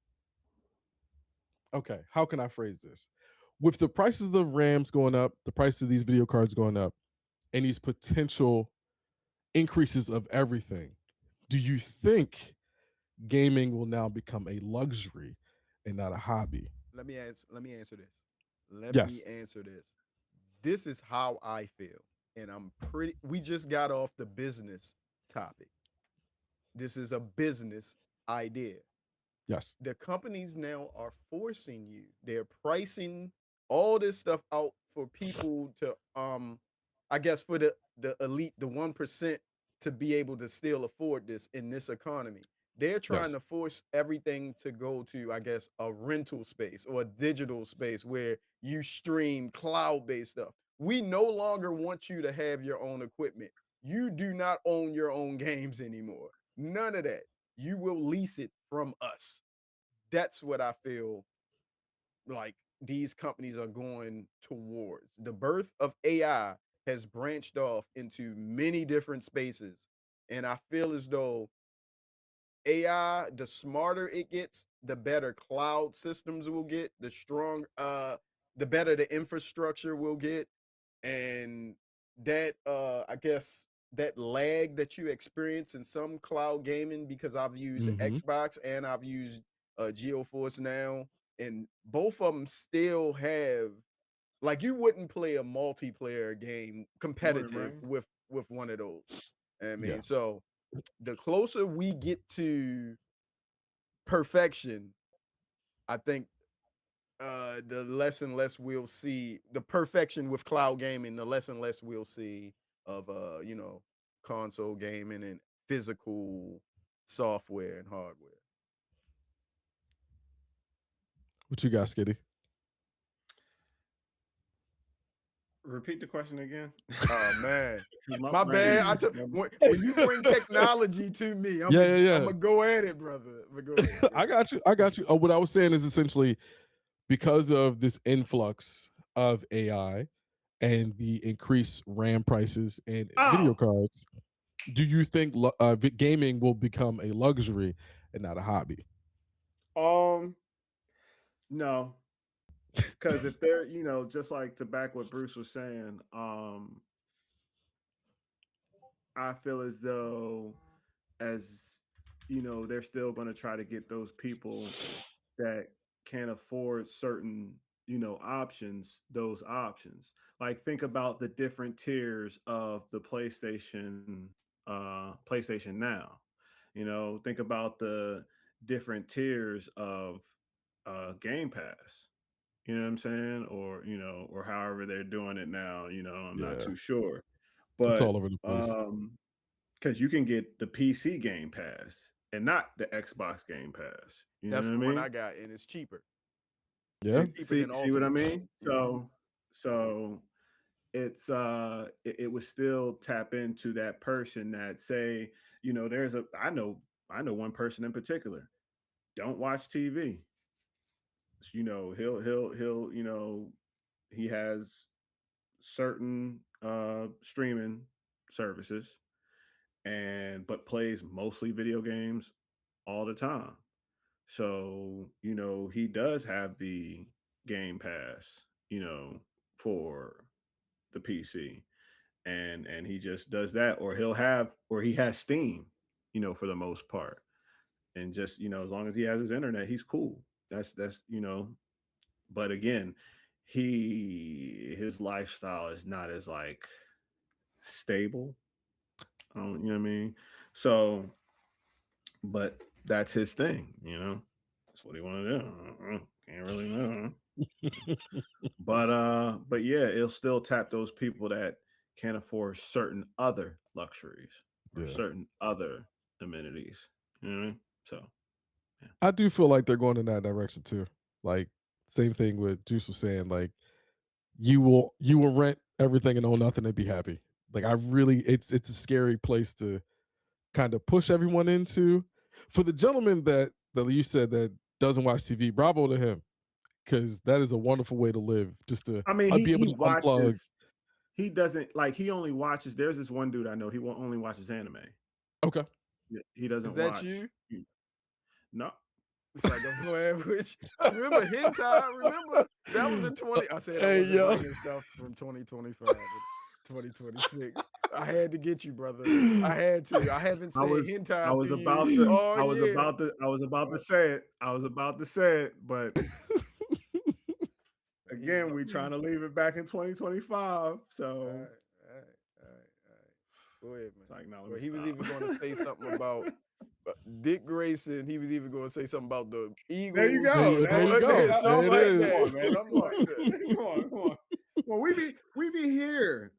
okay, how can I phrase this? With the prices of the RAMs going up, the price of these video cards going up, and these potential increases of everything, do you think gaming will now become a luxury and not a hobby? Let me answer this. Let me Yes. answer this. This is how I feel. And I'm pretty we just got off the business topic. This is a business idea. Yes. The companies now are forcing you. They're pricing all this stuff out for people to I guess for the elite, the 1% to be able to still afford this in this economy. They're trying Yes. to force everything to go to, I guess, a rental space or a digital space where you stream cloud-based stuff. We no longer want you to have your own equipment. You do not own your own games anymore. None of that. You will lease it from us. That's what I feel like these companies are going towards. The birth of AI has branched off into many different spaces. And I feel as though AI, the smarter it gets, the better cloud systems will get, the better the infrastructure will get. And that I guess that lag that you experience in some cloud gaming, because I've used Hmm. Xbox and I've used GeoForce now, and both of them still have, like, you wouldn't play a multiplayer game Morning, competitive Rain. with one of those. I Yeah. mean, so the closer we get to perfection, I think the less and less we'll see the perfection with cloud gaming, the less and less we'll see of console gaming and physical software and hardware. What you got, Skitty? Repeat the question again. Oh man. 'Cause my My bad. brain. I took when you bring technology to me, I'm Yeah, gonna yeah, I'm yeah. gonna go at it, brother. But go ahead. Go I ahead. got you. I got you. What I was saying is essentially because of this influx of AI and the increased RAM prices and video Oh, cards, do you think gaming will become a luxury and not a hobby? no, because if they're, just like to back what Bruce was saying, I feel as though as they're still going to try to get those people that can't afford certain options, those options. Like, think about the different tiers of the PlayStation Now. Think about the different tiers of Game Pass. You know what I'm saying? Or or however they're doing it now. I'm not Yeah, too sure, it's but all over the place. because you can get the PC Game Pass and not the Xbox Game Pass. You know That's what I the one mean? I got, and it's cheaper. Yeah, It's cheaper than See what I Ultimate. mean? Yeah. So it's it would still tap into that person that say, there's a I know one person in particular, don't watch TV. He'll he has certain streaming services and but plays mostly video games all the time. So, he does have the Game Pass, for the PC. And he just does that, or he has Steam, for the most part. And just, as long as he has his internet, he's cool. That's but again, his lifestyle is not as like stable. You know what I mean? So, but that's his thing, That's what he want to do. Can't really know. But yeah, it'll still tap those people that can't afford certain other luxuries or yeah. certain other amenities. You know what I mean? So yeah. I do feel like they're going in that direction too. Like same thing with Juice was saying. Like you will rent everything and own nothing and be happy. Like I really, it's a scary place kind of push everyone into. For the gentleman that you said that doesn't watch TV, bravo to him, because that is a wonderful way to live. Just to I mean, be able he to unplug. watches. He doesn't like. He only watches. There's this one dude I know. He only watches anime. Okay. He Is doesn't that watch. you? No. It's like I'm playing with you. Remember hentai? Remember that was in 20. I said I Hey, wasn't yo. bringing stuff from 2025 and 2026. I had to get you, brother. I had to. I haven't I said was hentai I was to you about to all I was year. about to I was about to say it. I was about to say it, but again, we trying to leave it back in 2025. So all right. Go ahead, man. it's like, no, let Well, me he was stop. even going to say something about Dick Grayson. He was even going to say something about the There you Eagles. go. There you go. Something There it like is. Come on, that. man. Something like that. Come on. Well, we be here.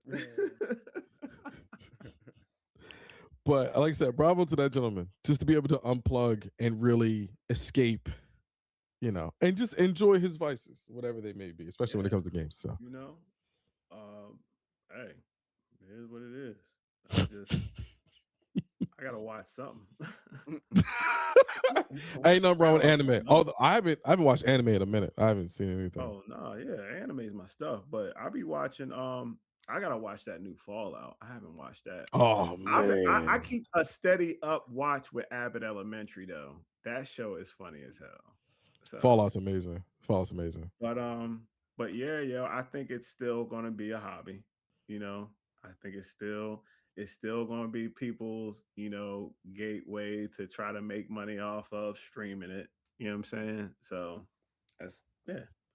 But like I said, bravo to that gentleman. Just to be able to unplug and really escape, and just enjoy his vices, whatever they may be, especially when it comes to games. So Hey, it is what it is. I gotta watch something. ain't nothing wrong with Gotta watch anime. something. Although I haven't watched anime in a minute. I haven't seen anything. Oh no, yeah, anime is my stuff. But I be watching. I gotta watch that new Fallout. I haven't watched that. Oh I man, keep a steady up watch with Abbott Elementary though. That show is funny as hell. So Fallout's amazing. Fallout's amazing. but yeah, I think it's still gonna be a hobby. I think it's still gonna be people's, gateway to try to make money off of streaming it. You know what I'm saying? So that's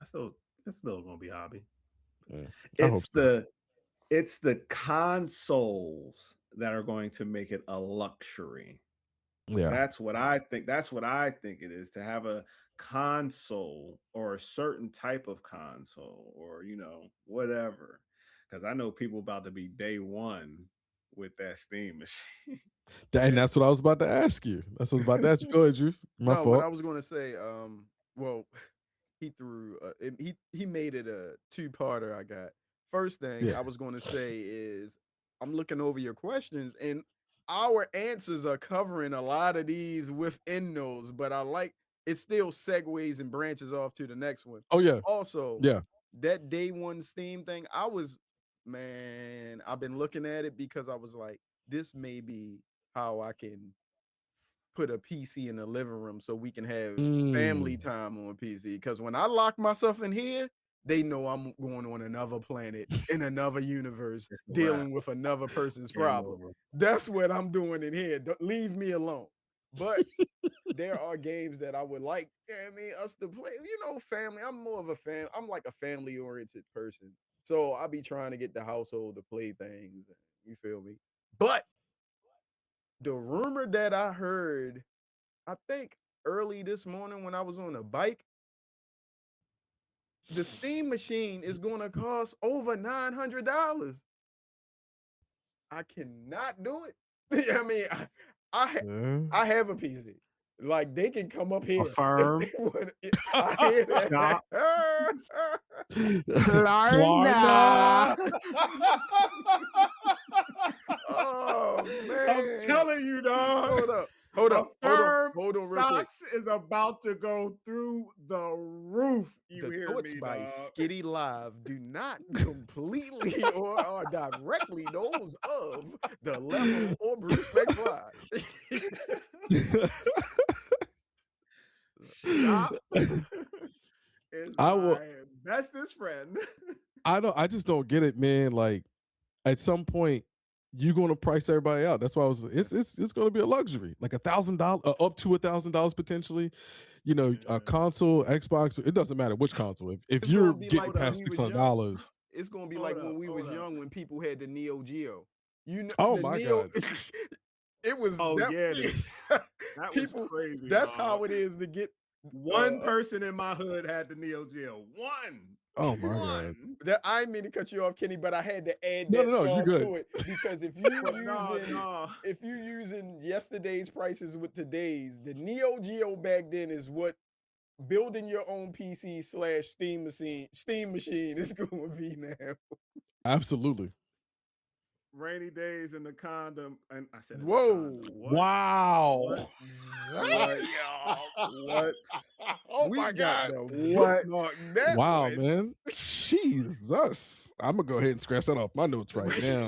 still gonna be a hobby. Yeah, I hope It's so. the consoles that are going to make it a luxury. Yeah, That's what I think. That's what I think it is, to have a console or a certain type of console, or whatever. Because I know people about to be day one with that Steam machine. and that's what I was about to ask you. That's what I was about to ask you. Go ahead, Juice. My No, what I fault. was going to say, well, he threw, he made it a two-parter. I got first thing Yeah. I was going to say is I'm looking over your questions and our answers are covering a lot of these within those, but I like it still segues and branches off to the next one. Oh yeah. Also, Yeah. that day one Steam thing, man, I've been looking at it because I was like, this may be how I can put a PC in the living room so we can have family time on PC. Because when I lock myself in here, they know I'm going on another planet in another universe, It's a wrap. dealing with another person's Game problem. over. That's what I'm doing in here. Don't leave me alone. But there are games that I would like, us to play. Family. I'm more of a fan. I'm like a family oriented person. So I'll be trying to get the household to play things. You feel me? But the rumor that I heard, I think early this morning when I was on a bike, the Steam machine is going to cost over $900. I cannot do it. I mean, I have a PC. Like they can come up here if Affirm. they want. I hear that. Klarna. Oh man! I'm telling you, dog. Hold up, Affirm hold on, real quick. stocks is about to go through the roof. You The hear thoughts me, by dog? Skitty Live do not completely or are directly those of the level or Bruce McFly. Stop is I my will. bestest friend. I just don't get it, man. Like at some point, you're gonna price everybody out. That's why it's gonna be a luxury, like $1,000, up to $1,000 potentially. A console, Xbox, it doesn't matter which console. If It's you're gonna be getting like when past we six was hundred young. dollars, It's gonna be like when we was young, when people had the Neo Geo. oh The my Neo. god, It was Oh that, yeah, that was people. crazy. That's dog. how it is to get One person in my hood had the Neo Geo. oh my god. That I didn't mean to cut you off, Kenny, but I had to add No, that no, you're sauce good. to it because if you No. if you're using yesterday's prices with today's, the Neo Geo back then is what building your own PC / Steam machine is going to be now. Absolutely. Rainy Days and the condom, and I said, in the Whoa. condom. What? Wow. What? Oh We my got God. to What? bookmark that Wow, one. man. Jesus. I'm gonna go ahead and scratch that off my notes right now.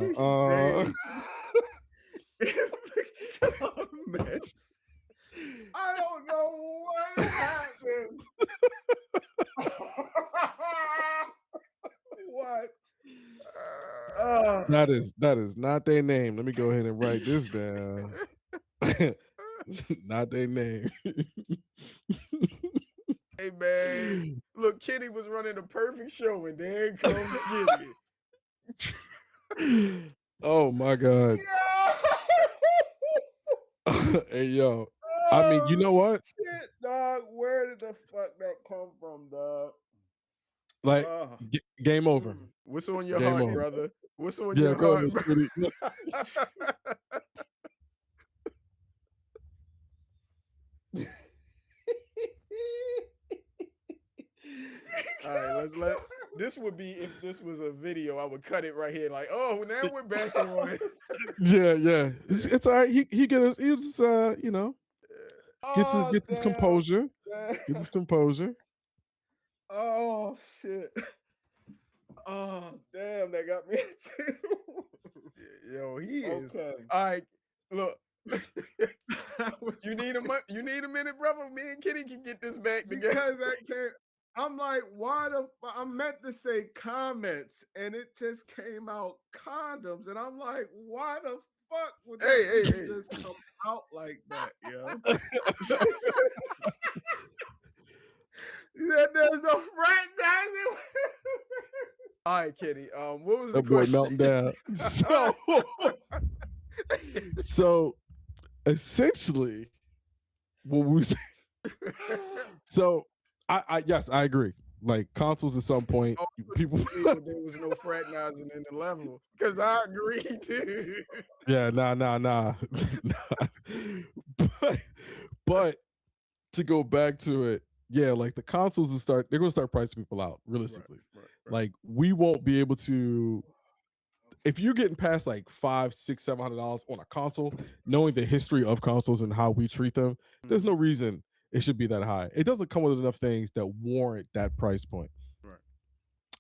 Comments. I don't know what happened. What? That is not their name. Let me go ahead and write this down. Not their name. Hey man, look, Kitty was running the perfect show, and there comes Skitty. Oh my God. Hey yo. I mean, you know what? Shit, dog. Where did the fuck that come from, dog? Like, game over. What's on your Game heart, over. brother? What's on Yeah, your go heart, ahead, brother? All right, let's this would be if this was a video, I would cut it right here. Like, oh, now we're back on. Yeah. It's all right. He was you know, gets his composure. Gets his composure. Oh shit. Oh damn, that got me too. Yo, he is. Okay. All right, look. You need a minute, brother. Me and Kitty can get this back together. Because I can't. I'm like, why the fuck? I meant to say comments, and it just came out condoms, and I'm like, why the fuck would that just come out like that, yo? There's no fraternizing. All right, Kitty. What was the That boy question? melting down. So essentially, what we say. So I yes, I agree. Like consoles at some point, people there was no fraternizing in the level because I agree too. Yeah, nah. but to go back to it, yeah, like the consoles they're gonna start pricing people out realistically. Right. Like we won't be able to, if you're getting past like $500, $600, $700 on a console, knowing the history of consoles and how we treat them, there's no reason it should be that high. It doesn't come with enough things that warrant that price point. Right.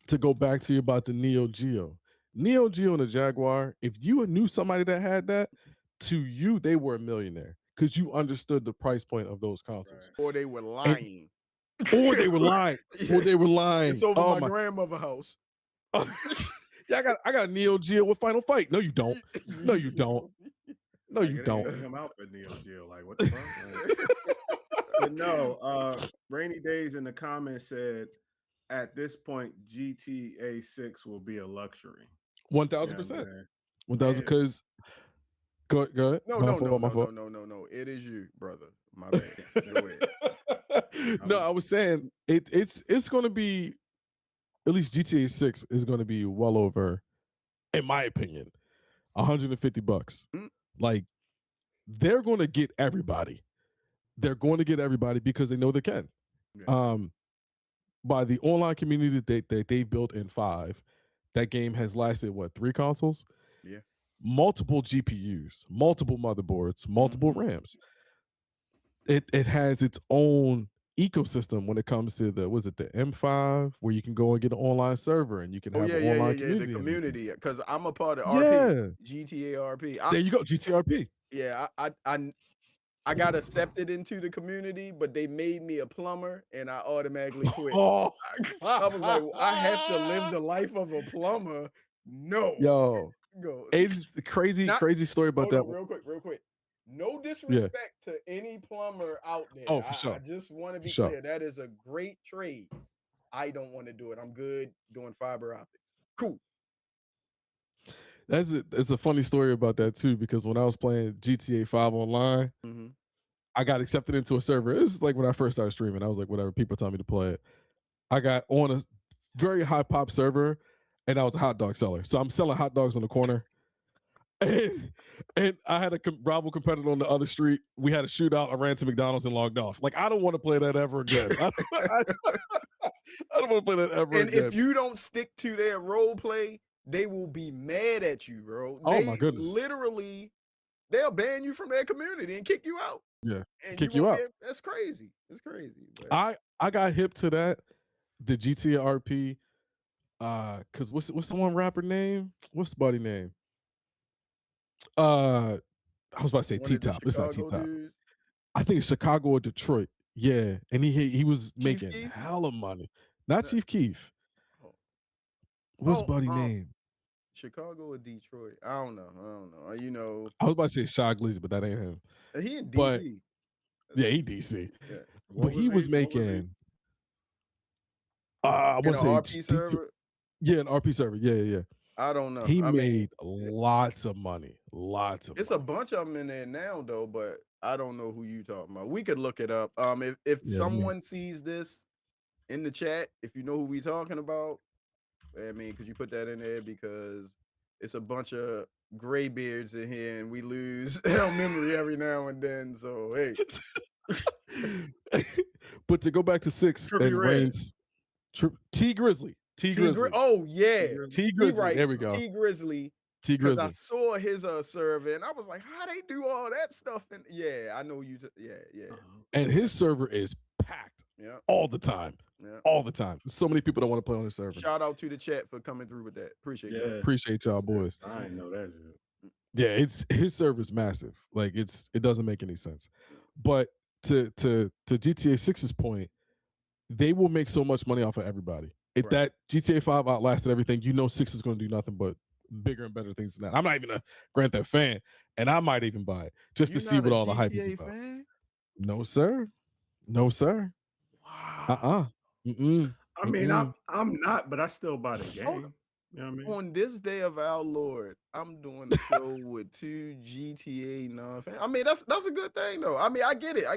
To go back to you about the Neo Geo and the Jaguar, if you knew somebody that had that, to you they were a millionaire because you understood the price point of those consoles. Right. Or they were lying. Or they were lying. It's over my grandmother's house. Yeah, I got a Neo Geo with Final Fight. No, you don't. No, you don't. No, you don't. Come out for Neo Geo. Like, what the fuck? But no, Rainy Days in the comments said, at this point, GTA 6 will be a luxury. 1000%. 1000 because go ahead. No. It is you, brother. My bad. Go ahead. No, I was saying it's gonna be, at least GTA 6 is gonna be well over, in my opinion, $150. Like they're gonna get everybody. They're going to get everybody because they know they can. Yeah. By the online community that they've built in 5, that game has lasted 3 consoles? Yeah. Multiple GPUs, multiple motherboards, multiple RAMs. It has its own ecosystem when it comes to the M5, where you can go and get an online server and you can have an online community. The community, because I'm a part of RP, GTA RP. There you go, GTA RP. Yeah, I got accepted into the community, but they made me a plumber, and I automatically quit. I was like, I have to live the life of a plumber. No, yo, it's crazy story about that. Real quick. No disrespect to any plumber out there. Oh, for sure. I just want to be clear. That is a great trade. I don't want to do it. I'm good doing fiber optics. Cool. It's a funny story about that too, because when I was playing GTA 5 online, I got accepted into a server. It was like when I first started streaming. I was like, whatever, people tell me to play it. I got on a very high pop server, and I was a hot dog seller. So I'm selling hot dogs on the corner. And I had a rival competitor on the other street. We had a shootout. I ran to McDonald's and logged off. Like, I don't want to play that ever again. I don't want to play that ever again. And if you don't stick to their role play, they will be mad at you, bro. Oh my They goodness. literally they'll ban you from their community and kick you out. Yeah. And you Kick you won't be out. that's crazy. It's crazy. But I got hip to that, the GTA RP. Cause what's the one rapper name? What's the buddy name? I was about to say one T of the Top. It's not T Chicago Top. dudes, I think it's Chicago or Detroit. Yeah, and he was Chief making Keef. hella money. Not Uh, Chief Keef. Oh, What's oh, buddy name? Chicago or Detroit. I don't know. I don't know. You know, I was about to say Shy Glizzy, but that ain't him. he in But DC. yeah, he DC. Yeah. But What he was was he? What was he? making I In want an to say RP server. yeah, an RP server. Yeah, yeah, yeah. I don't know. He I mean, made lots of money. Lots of it's a money. bunch of them in there now, though. But I don't know who you talking about. We could look it up. If Yeah, someone sees this in the chat, if you know who we talking about, I mean, could you put that in there because it's a bunch of gray beards in here, and we lose our memory every now and then. So hey, but to go back to 6 Trippy and Red. Reigns, T Grizzly. T Grizzly. Oh yeah, T he Grizzly. right. There we go. T Grizzly. T Because I Grizzly. saw his survey and I was like, how they do all that stuff? And yeah, I know you. Yeah. And his server is packed Yeah. all the time. Yeah. All the time. So many people that want to play on his server. Shout out to the chat for coming through with that. Appreciate that. Appreciate y'all boys. I didn't know that shit. Yeah, it's his server's massive. Like it doesn't make any sense. But to GTA 6's point, they will make so much money off of everybody. If Right. that GTA 5 outlasted everything, 6 is going to do nothing but bigger and better things than that. I'm not even a Grand Theft fan, and I might even buy it just to You're see not what a all the hype is GTA about. fan? No, sir. No, sir. Wow. Mm-mm. I mean, Mm-mm. I'm not, but I still buy the game. Hold You know what I mean? On this day of our Lord, I'm doing a show with 2 GTA non-fans. I mean, that's a good thing though. I mean, I get it. I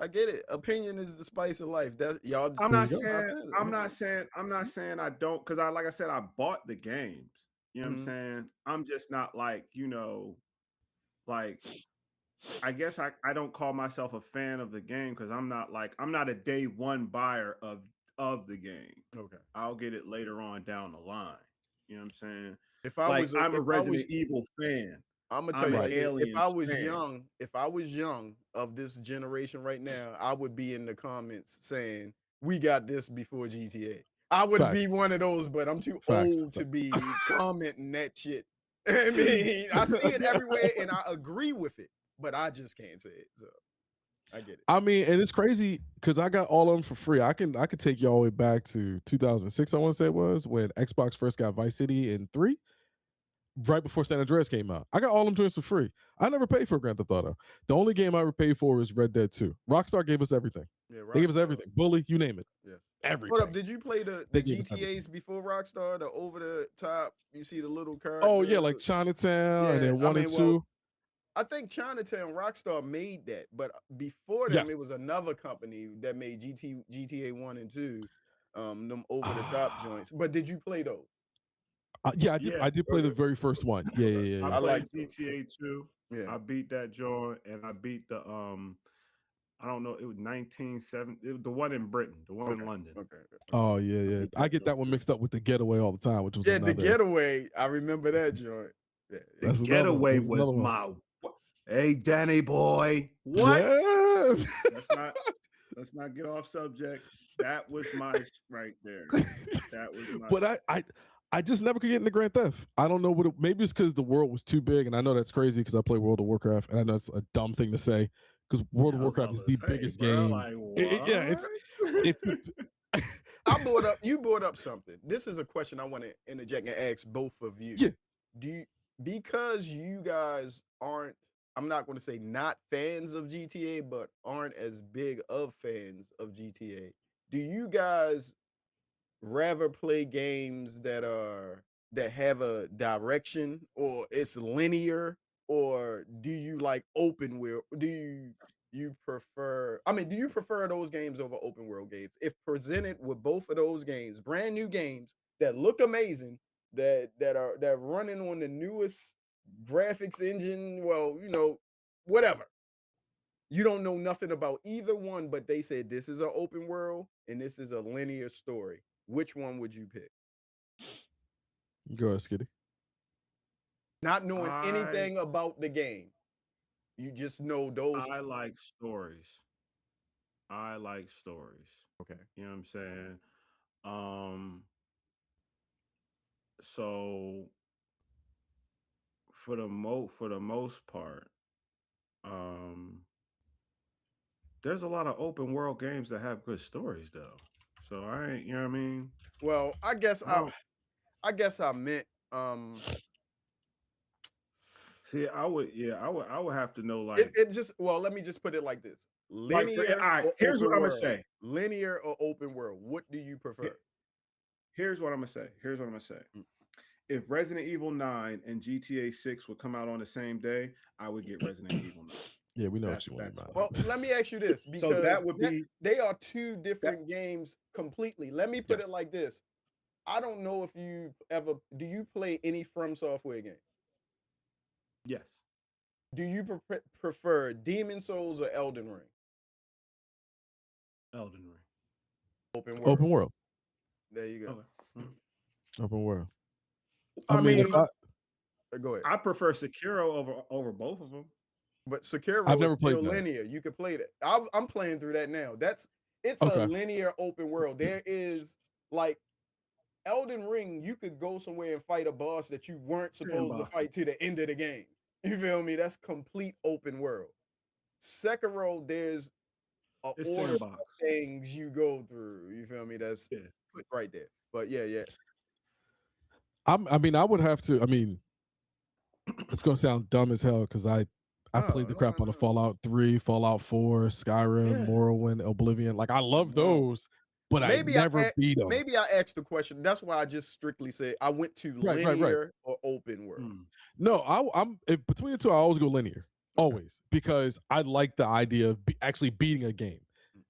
get it. Opinion is the spice of life. That's y'all. I'm There not you go. saying I'm not saying I don't, because like I said, I bought the games. You know what I'm Mhm. saying? I'm just not like, like I guess I don't call myself a fan of the game because I'm not a day one buyer of the game. Okay. I'll get it later on down the line. You know what I'm saying? If I Like was I'm a if I was Resident Evil fan. I'm gonna tell I'm you an like this. If I Aliens was fan. young of this generation right now, I would be in the comments saying we got this before GTA. I would Facts. be one of those, but I'm too Facts. old to be commenting that shit. I mean, I see it everywhere and I agree with it, but I just can't say it. So I get it. I mean, and it's crazy because I got all of them for free. I could take you all the way back to 2006. I want to say it was when Xbox first got Vice City and 3, right before San Andreas came out. I got all them joints for free. I never paid for Grand Theft Auto. The only game I ever paid for is Red Dead 2. Rockstar gave us everything. Yeah, They gave us Rockstar. everything. Bully, you name it. Yeah. Everything. Hold up, did you play the They gave us everything. GTAs before Rockstar? The over the top, you see the little character. Oh yeah, like Chinatown and Yeah, then 1 and 2. I think Chinatown Rockstar made that, but before them, Yes. it was another company that made GTA 1 and 2, them over the top joints. But did you play those? Yeah, I did play the very first one. Yeah. I I played like those. GTA 2. Yeah. I beat that joint, and I beat the I don't know, it was 1970. It was the one in Britain, the one in London. Okay. Oh yeah. I get that one mixed up with the Getaway all the time, which was Yeah, another. the Getaway. I remember that joint. Yeah. The Getaway was my. Hey, Danny boy. What? Yes. Let's not get off subject. That was my right there. That was my. But I just never could get into Grand Theft. I don't know what. Maybe it's because the world was too big, and I know that's crazy because I play World of Warcraft, and I know it's a dumb thing to say because World of Warcraft is the biggest game. Like, yeah, it's. You brought up something. This is a question I want to interject and ask both of you. Yeah. Because you guys aren't, I'm not going to say not fans of GTA, but aren't as big of fans of GTA. Do you guys rather play games that have a direction or it's linear, or do you like open world? Do you prefer, do you prefer those games over open world games? If presented with both of those games, brand new games that look amazing, that are running on the newest graphics engine, well, whatever. You don't know nothing about either one, but they said this is an open world and this is a linear story. Which one would you pick? Go ahead, Skitty. Not knowing I anything about the game. You just know those. I like stories. I like stories. Okay. You know what I'm saying? Um, so for the most part, um, there's a lot of open world games that have good stories though. So I ain't, you know what I mean? Well, I guess I don't I meant see. I would have to know it like it just well, let me just put it like this. all Linear right. or Here's what open I'm gonna world? say. Linear or open world? What do you prefer? Here's what I'm gonna say. Here's what I'm gonna say. Mm. If Resident Evil 9 and GTA 6 would come out on the same day, I would get Resident Evil 9. Yeah, we know what you want That's about why. Well, let me ask you this So that because would be they are two that. different games completely. Let me put it Yes. like this. I don't know if you ever do you play any From Software game? Yes, Do you prefer Demon Souls or Elden Ring? Elden Ring. Open Open world. world. There you Okay. go. Open world. I I mean, if mean, Go ahead. I prefer Sekiro over both of them. But I've Sekiro is never still played that. linear. You could play that. I'm playing through that now. It's a Okay. linear open world. There is like Elden Ring. You could go somewhere and fight a boss that you weren't supposed to Sandboxing. fight to the end of the game. You feel me? That's complete open world. Sekiro, there's a It's order of sandbox. things you go through. You feel me? That's Yeah. put right there. But yeah. I mean, I would have to. I mean, it's gonna sound dumb as hell because I No, played the crap out of no. Fallout 3, Fallout 4, Skyrim, Yeah. Morrowind, Oblivion. Like I love No. those, but I Maybe I never beat them. maybe I asked the question. That's why I just strictly said I went to Right. linear or open world. Hmm. No, I'm if between the two. I always go linear, Okay. always because I like the idea of actually beating a game.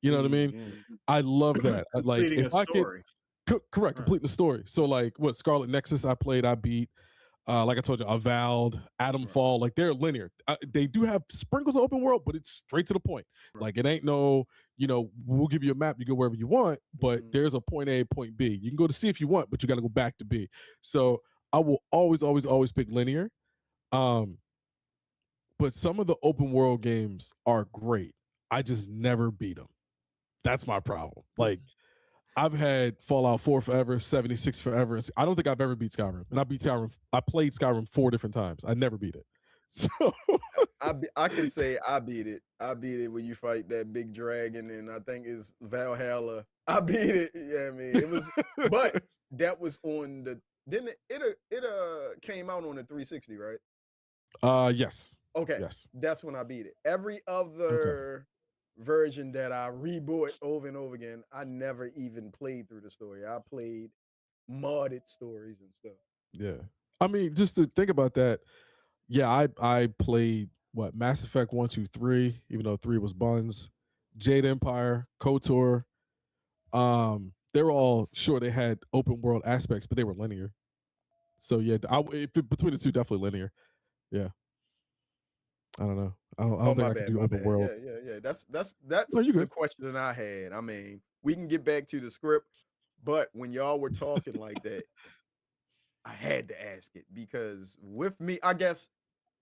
You know what I Beating a mean? game. I love that. Like Completing a if I could, story. correct, Right. complete the story. So like what Scarlet Nexus I played, I beat. Like I told you, Avowed, Atom Right. Fall, like they're linear. They do have sprinkles of open world, but it's straight to the point. Right. Like it ain't no, we'll give you a map, you go wherever you want, but Mhm. there's a point A, point B. You can go to C if you want, but you got to go back to B. So I will always pick linear. Um, but some of the open world games are great. I just never beat them. That's my problem. Like I've had Fallout 4 forever, 76 forever. I don't think I've ever beat Skyrim. And I beat Skyrim. I played Skyrim 4 different times. I never beat it. So I can say I beat it. I beat it when you fight that big dragon, and I think it's Valhalla. I beat it. Yeah, I mean it was, but that was on the didn't it came out on the 360, right? yes. Okay, Yes. that's when I beat it. Every Okay. other version that I rebought over and over again, I never even played through the story. I played modded stories and stuff. Yeah. I mean, just to think about that, yeah, I played what Mass Effect 1, 2, 3, even though 3 was buns, Jade Empire, KOTOR. They were all sure they had open world aspects, but they were linear. So yeah, between the two, definitely linear. Yeah. I don't know. I Oh, don't think I could do my open bad. world. Yeah. No, That's you the good. question that I had. I mean, we can get back to the script, but when y'all were talking like that, I had to ask it because with me, I guess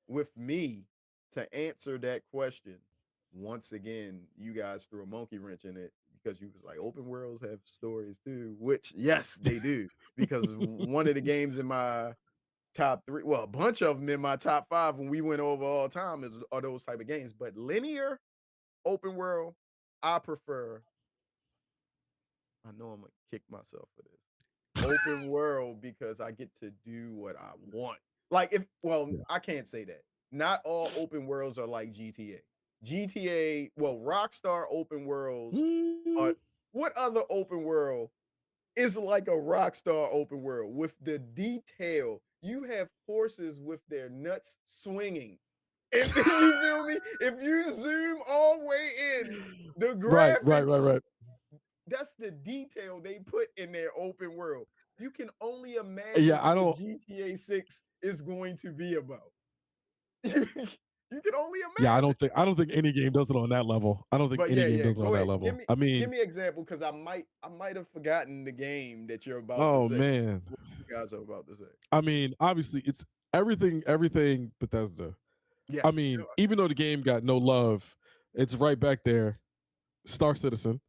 with me to answer that question, once again, you guys threw a monkey wrench in it because you was like, open worlds have stories too, which yes, they do. Because one of the games in my top three, well, a bunch of them in my top five when we went over all time are those type of games. But linear open world, I prefer. I know I'm gonna kick myself for this. Open world because I get to do what I want. Like if well, Yeah. I can't say that. Not all open worlds are like GTA. GTA, well, Rockstar open worlds are Mm, what other open world is like a Rockstar open world with the detail? You have horses with their nuts swinging. If you feel me, if you zoom all the way in, the graphics, right. that's the detail they put in their open world. You can only Yeah, imagine I what don't. GTA 6 is going to be about. You can only imagine. Yeah, I don't think any game does it on that level. I don't think But any yeah, game yeah. does it on Go that ahead. level. Give me an example because I might have forgotten the game that you're about to Oh say. man. What you guys are about to say. I mean, obviously it's everything Bethesda. I Yes. mean, even though the game got no love, it's right back there. Star Citizen.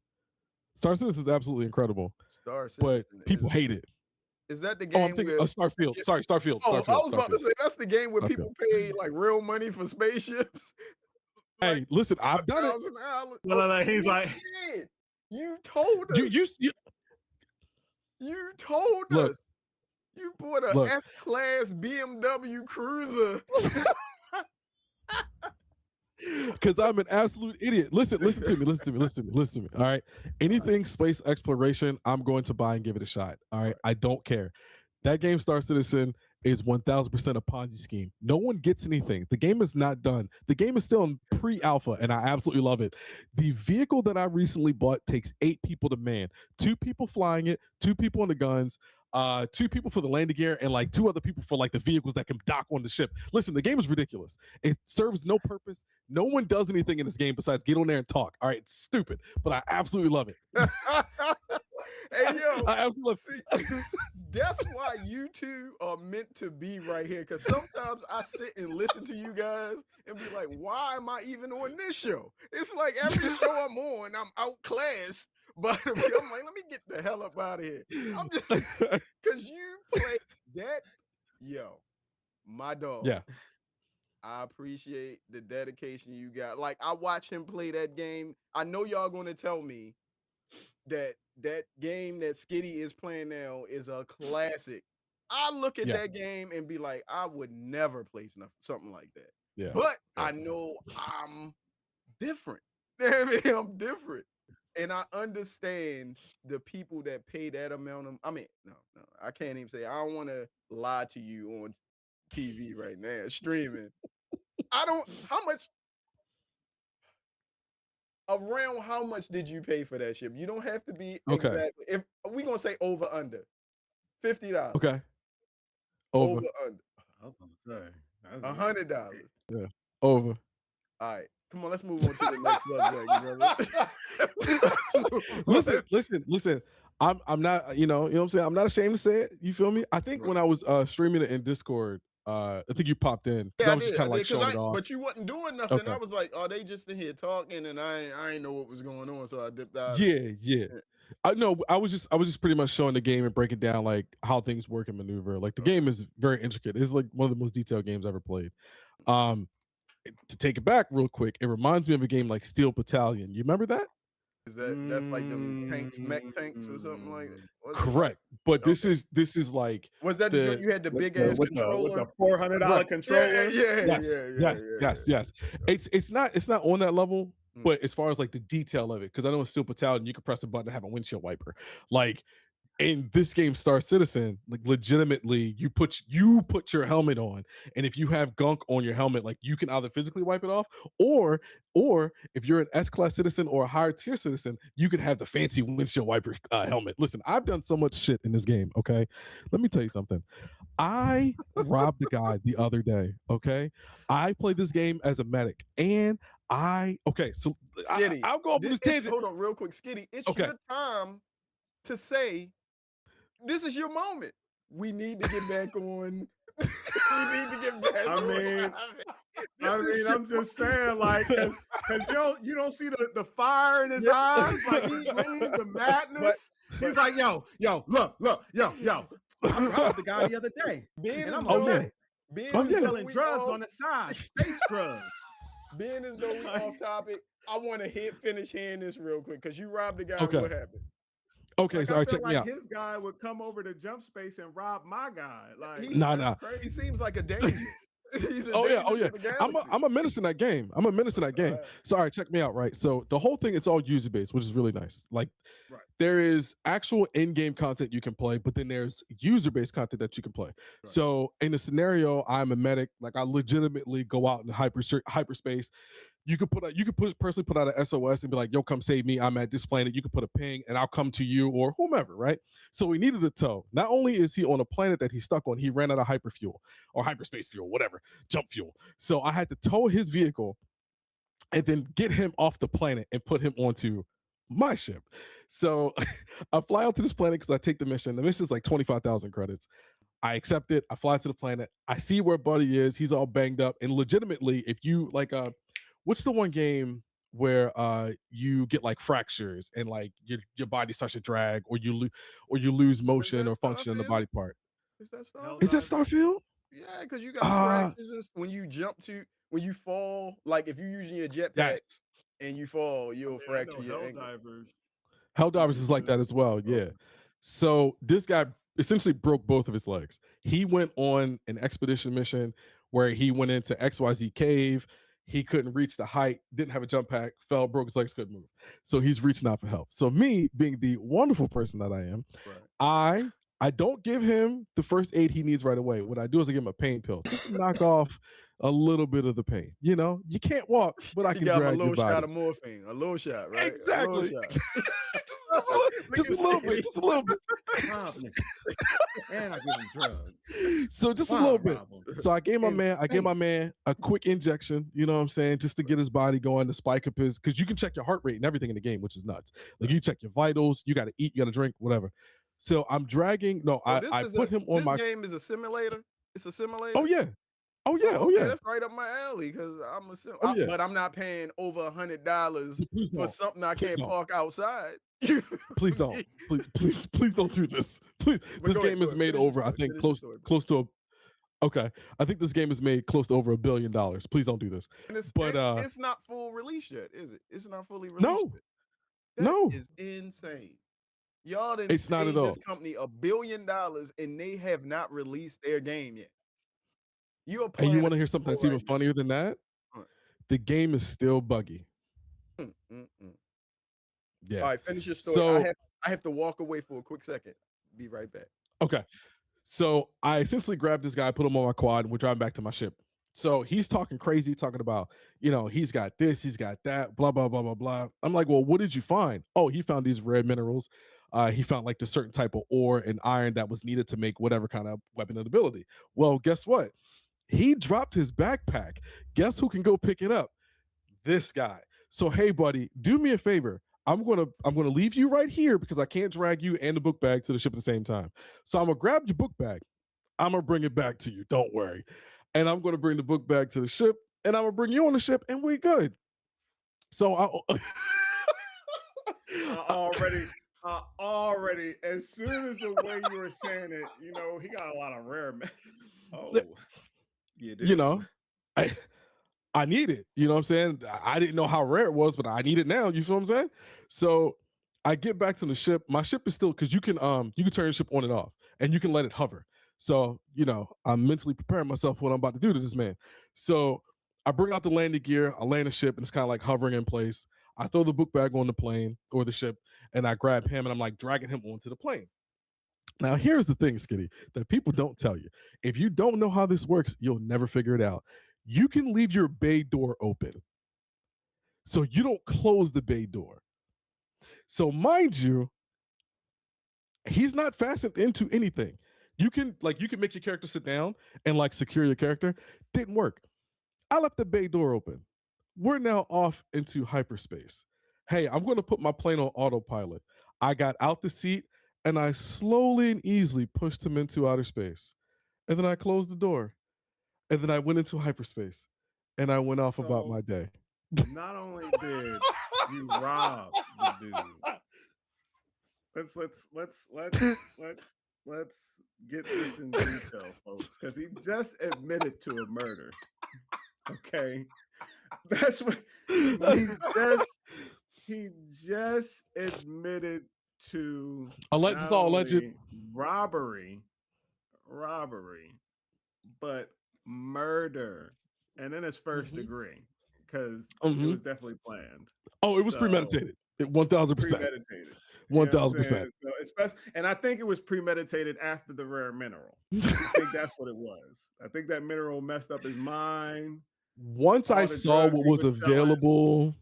Star Citizen is absolutely incredible, Star but Citizen people hate it. is that the Oh, I'm game thinking where Starfield. Sorry, Starfield. Oh, I Starfield. was about to Starfield. say that's the game where Starfield. people pay like real money for spaceships. Hey, listen, I've done it. $1,000. No, he's you like, did. You told us. You told look, us. You bought a look. S-Class BMW Cruiser. Because I'm an absolute idiot. Listen to me. All right. Anything space exploration, I'm going to buy and give it a shot. All right. I don't care. That game, Star Citizen, is 1000% a Ponzi scheme. No one gets anything. The game is not done. The game is still in pre-alpha, and I absolutely love it. The vehicle that I recently bought takes 8 people to man. 2 people flying it, 2 people on the guns, 2 people for the landing gear, and like 2 other people for like the vehicles that can dock on the ship. Listen, the game is ridiculous. It serves no purpose. No one does anything in this game besides get on there and talk. All right, it's stupid, but I absolutely love it. Hey yo, I absolutely see, that's why you two are meant to be right here. Because sometimes I sit and listen to you guys and be like, "Why am I even on this show?" It's like every show I'm on, I'm outclassed. But I'm like, let me get the hell up out of here. I'm just because you play that, yo, my dog. Yeah. I appreciate the dedication you got. Like I watch him play that game. I know y'all gonna tell me that game that Skitty is playing now is a classic. I look at that game and be like, I would never play something like that. Yeah. But I know I'm different. I mean, I'm different. And I understand the people that pay that amount of no, I can't even say I don't want to lie to you on TV right now, streaming. Around how much did you pay for that ship? You don't have to be exactly. If we gonna say over under $50. Okay. Over under. I was gonna say $100. Yeah. Over. All right. Come on, let's move on to the next subject, brother. listen. I'm not, you know what I'm saying? I'm not ashamed to say it. You feel me? I think when I was streaming it in Discord, I think you popped in because I was just kind of like showing it off. But you wasn't doing nothing. I was like, they just in here talking, and I ain't know what was going on, so I dipped out. Yeah. I was just pretty much showing the game and breaking down like how things work and maneuver. Like the game is very intricate. It's like one of the most detailed games I've ever played. To take it back real quick, it reminds me of a game like Steel Battalion. You remember that? Is that's like them tanks, mech tanks or something like that? Correct. But this is like was that the you had the big ass controller? With the $400 controller? Yes. It's not on that level, but as far as like the detail of it, because I know in Steel Battalion you can press a button to have a windshield wiper. Like in this game, Star Citizen, like legitimately, you put your helmet on, and if you have gunk on your helmet, like you can either physically wipe it off, or if you're an S-class citizen or a higher tier citizen, you can have the fancy windshield wiper helmet. Listen, I've done so much shit in this game. Okay, let me tell you something. I robbed a guy the other day. Okay, I played this game as a medic, and so Skitty, I'll go off on this tangent. Hold on, real quick, Skitty. It's your time to say. This is your moment. We need to get back on. We need to get back on. I'm just saying, like, because you don't see the fire in his eyes, like he's reading the madness. He's like, yo, look, I robbed the guy the other day, and I'm selling drugs on the side, space drugs. Being as though we off topic, I want to finish hearing this real quick because you robbed the guy. Okay. What happened? Okay, so check me out. His guy would come over to jump space and rob my guy. Like, nah. He seems like a danger. Oh yeah. I'm a menace in that game. So all right, check me out. Right. So the whole thing, it's all user based, which is really nice. Like, there is actual in-game content you can play, but then there's user-based content that you can play. Right. So in a scenario, I'm a medic. Like I legitimately go out in hyperspace, you could personally put out an SOS and be like, yo, come save me. I'm at this planet. You could put a ping and I'll come to you or whomever, right? So we needed a tow. Not only is he on a planet that he's stuck on, he ran out of hyperfuel or hyperspace fuel, whatever, jump fuel. So I had to tow his vehicle and then get him off the planet and put him onto my ship. So I fly out to this planet because I take the mission. The mission is like 25,000 credits. I accept it. I fly to the planet. I see where Buddy is. He's all banged up. And legitimately, if you like, what's the one game where you get like fractures and like your body starts to drag, or you lose motion or function in the body part? Is that Is that Starfield? Starfield? Yeah, because you got fractures when you when you fall. Like if you're using your jetpack Yes. and you fall, you'll fracture your ankle. Helldivers is like that as well. Yeah. So this guy essentially broke both of his legs. He went on an expedition mission where he went into XYZ cave. He couldn't reach the height, didn't have a jump pack, fell, broke his legs, couldn't move. So he's reaching out for help. So me, being the wonderful person that I am, I don't give him the first aid he needs right away. What I do is I give him a pain pill just to knock off a little bit of the pain. You know, you can't walk, but I can drag your body. A little shot of morphine, a little shot, right? Exactly. A little shot. just a little bit, just a little bit. And I give him drugs. So just a little bit. So I gave my man a quick injection, you know what I'm saying, just to get his body going, to spike up his, because you can check your heart rate and everything in the game, which is nuts. Like you check your vitals, you got to eat, you got to drink, whatever. So I'm dragging. No, I put him on my. This game is a simulator. It's a simulator. Oh yeah. Oh yeah. Oh yeah. That's right up my alley because but I'm not paying over $100 for something I can't park outside. Please don't. Please don't do this. Please. This game is made over, I think, close to a. Okay, I think this game is made close to over $1 billion. Please don't do this. And it's not full release yet, is it? It's not fully released yet. That is insane. Y'all didn't pay this company $1 billion and they have not released their game yet. And you want to hear something that's even funnier than that? The game is still buggy. Yeah. All right, finish your story. So, I have to walk away for a quick second. Be right back. Okay. So I essentially grabbed this guy, put him on my quad, and we're driving back to my ship. So he's talking crazy, talking about, you know, he's got this, he's got that, blah, blah, blah, blah, blah. I'm like, well, what did you find? Oh, he found these rare minerals. He found like the certain type of ore and iron that was needed to make whatever kind of weapon of ability. Well, guess what? He dropped his backpack. Guess who can go pick it up? This guy. So, hey, buddy, do me a favor. I'm gonna leave you right here because I can't drag you and the book bag to the ship at the same time. So I'm gonna grab your book bag. I'm gonna bring it back to you. Don't worry. And I'm gonna bring the book bag to the ship, and I'm gonna bring you on the ship, and we're good. So I already, as soon as the way you were saying it, you know, he got a lot of rare. You know, I need it. You know what I'm saying? I didn't know how rare it was, but I need it now. You feel what I'm saying? So I get back to the ship. My ship is still, because you can turn your ship on and off, and you can let it hover. So, you know, I'm mentally preparing myself for what I'm about to do to this man. So I bring out the landing gear, I land the ship, and it's kind of like hovering in place. I throw the book bag on the plane or the ship, and I grab him, and I'm like dragging him onto the plane. Now, here's the thing, Skitty, that people don't tell you. If you don't know how this works, you'll never figure it out. You can leave your bay door open. So you don't close the bay door. So mind you, he's not fastened into anything. You can make your character sit down and like secure your character. Didn't work. I left the bay door open. We're now off into hyperspace. Hey, I'm going to put my plane on autopilot. I got out the seat and I slowly and easily pushed him into outer space. And then I closed the door. And then I went into hyperspace. And I went off about my day. Not only did you rob the dude. Let's get this in detail, folks, because he just admitted to a murder. Okay, that's what he just admitted to. It's all alleged robbery, but murder, and then it's first degree because it was definitely planned. Oh, it was premeditated. 1,000%. Premeditated. 1,000%. So and I think it was premeditated after the rare mineral. I think that's what it was. I think that mineral messed up his mind. once I all the saw drugs what he was was selling. available,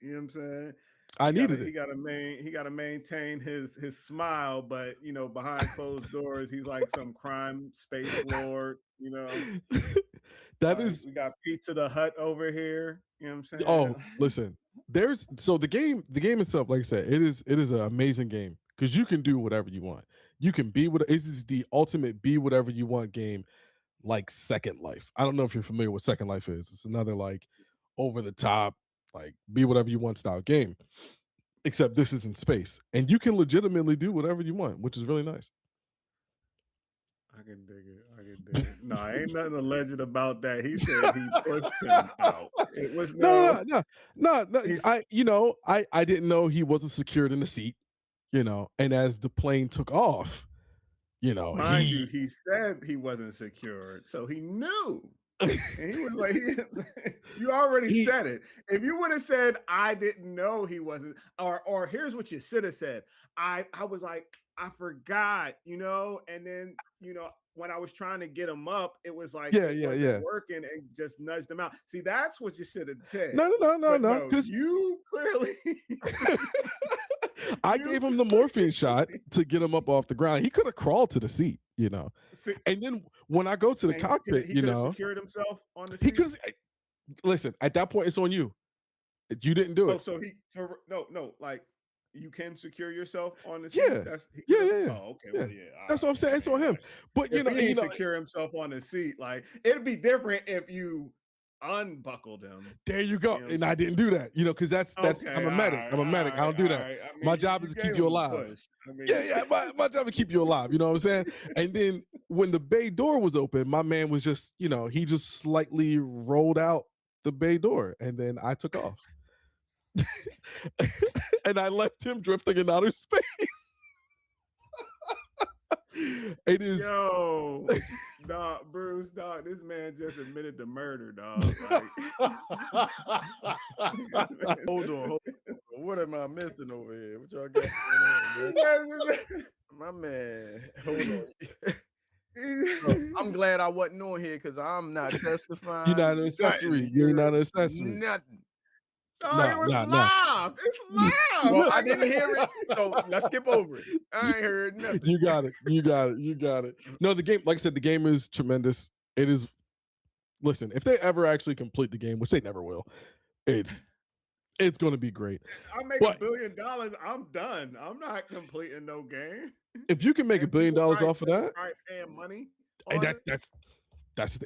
You know what I'm saying? I He gotta needed he it. gotta main he gotta maintain his smile, but behind closed doors, he's like some crime space lord. That Like is we got Pizza the Hut over here. You know what I'm oh, saying? listen. There's so the game itself, like I said, it is an amazing game because you can do whatever you want. You can be what it is the ultimate be whatever you want game, like Second Life. I don't know if you're familiar with Second Life is. It's another like over the top, like be whatever you want style game. Except this is in space, and you can legitimately do whatever you want, which is really nice. I can dig it. I can dig it. No, ain't nothing alleged about that. He said he pushed him out. It was No, no. no, no, no, no. He's I didn't know he wasn't secured in the seat. And as the plane took off, mind you, he said he wasn't secured, so he knew. And he was like, you already he said it. If you would have said, I didn't know he wasn't, or here's what you should have said. I was like, I forgot, and then, when I was trying to get him up, it was like yeah, it yeah, wasn't yeah. working and just nudged him out. See, that's what you should have said. No, no, no, no, But no. no, Because you clearly, I you gave him the morphine shot to get him up off the ground. He could have crawled to the seat. see, And then when I go to the and cockpit, he could have secured himself on the he seat. could listen. At that point, it's on you. You didn't do Oh, it. no, like you can secure yourself on the seat. Yeah, That's he yeah, could have. yeah, yeah. Oh, okay. Yeah. Well, yeah. All That's what I'm right. saying. I It's mean, on him. But if he ain't secure himself on the seat, like it'd be different if you unbuckled him. there you go. You know what I'm And I didn't do that, because that's Okay, I'm a medic. I'm a medic. I don't do all that. right. I My mean, job you is to gave keep you him a alive. push. I mean, Yeah, yeah. My job is to keep you alive. You know what I'm saying? And then when the bay door was open, my man was just, he just slightly rolled out the bay door, and then I took off. And I left him drifting in outer space. It is yo, dog, Bruce, dog. This man just admitted to murder, dog. Like, Hold on. What am I missing over here? What y'all got going on, man? My man, hold on. Bro, I'm glad I wasn't on here because I'm not testifying. You're not an accessory. You're not an accessory. Nothing. oh, it was Nah. live. It's live. Well, I didn't hear it, so let's skip over it. I ain't heard nothing. You got it. No, the game, like I said, the game is tremendous. It is. Listen, if they ever actually complete the game, which they never will, it's going to be great. I make $1 billion. I'm done. I'm not completing no game. If you can make $1 billion off of that, paying money, and that's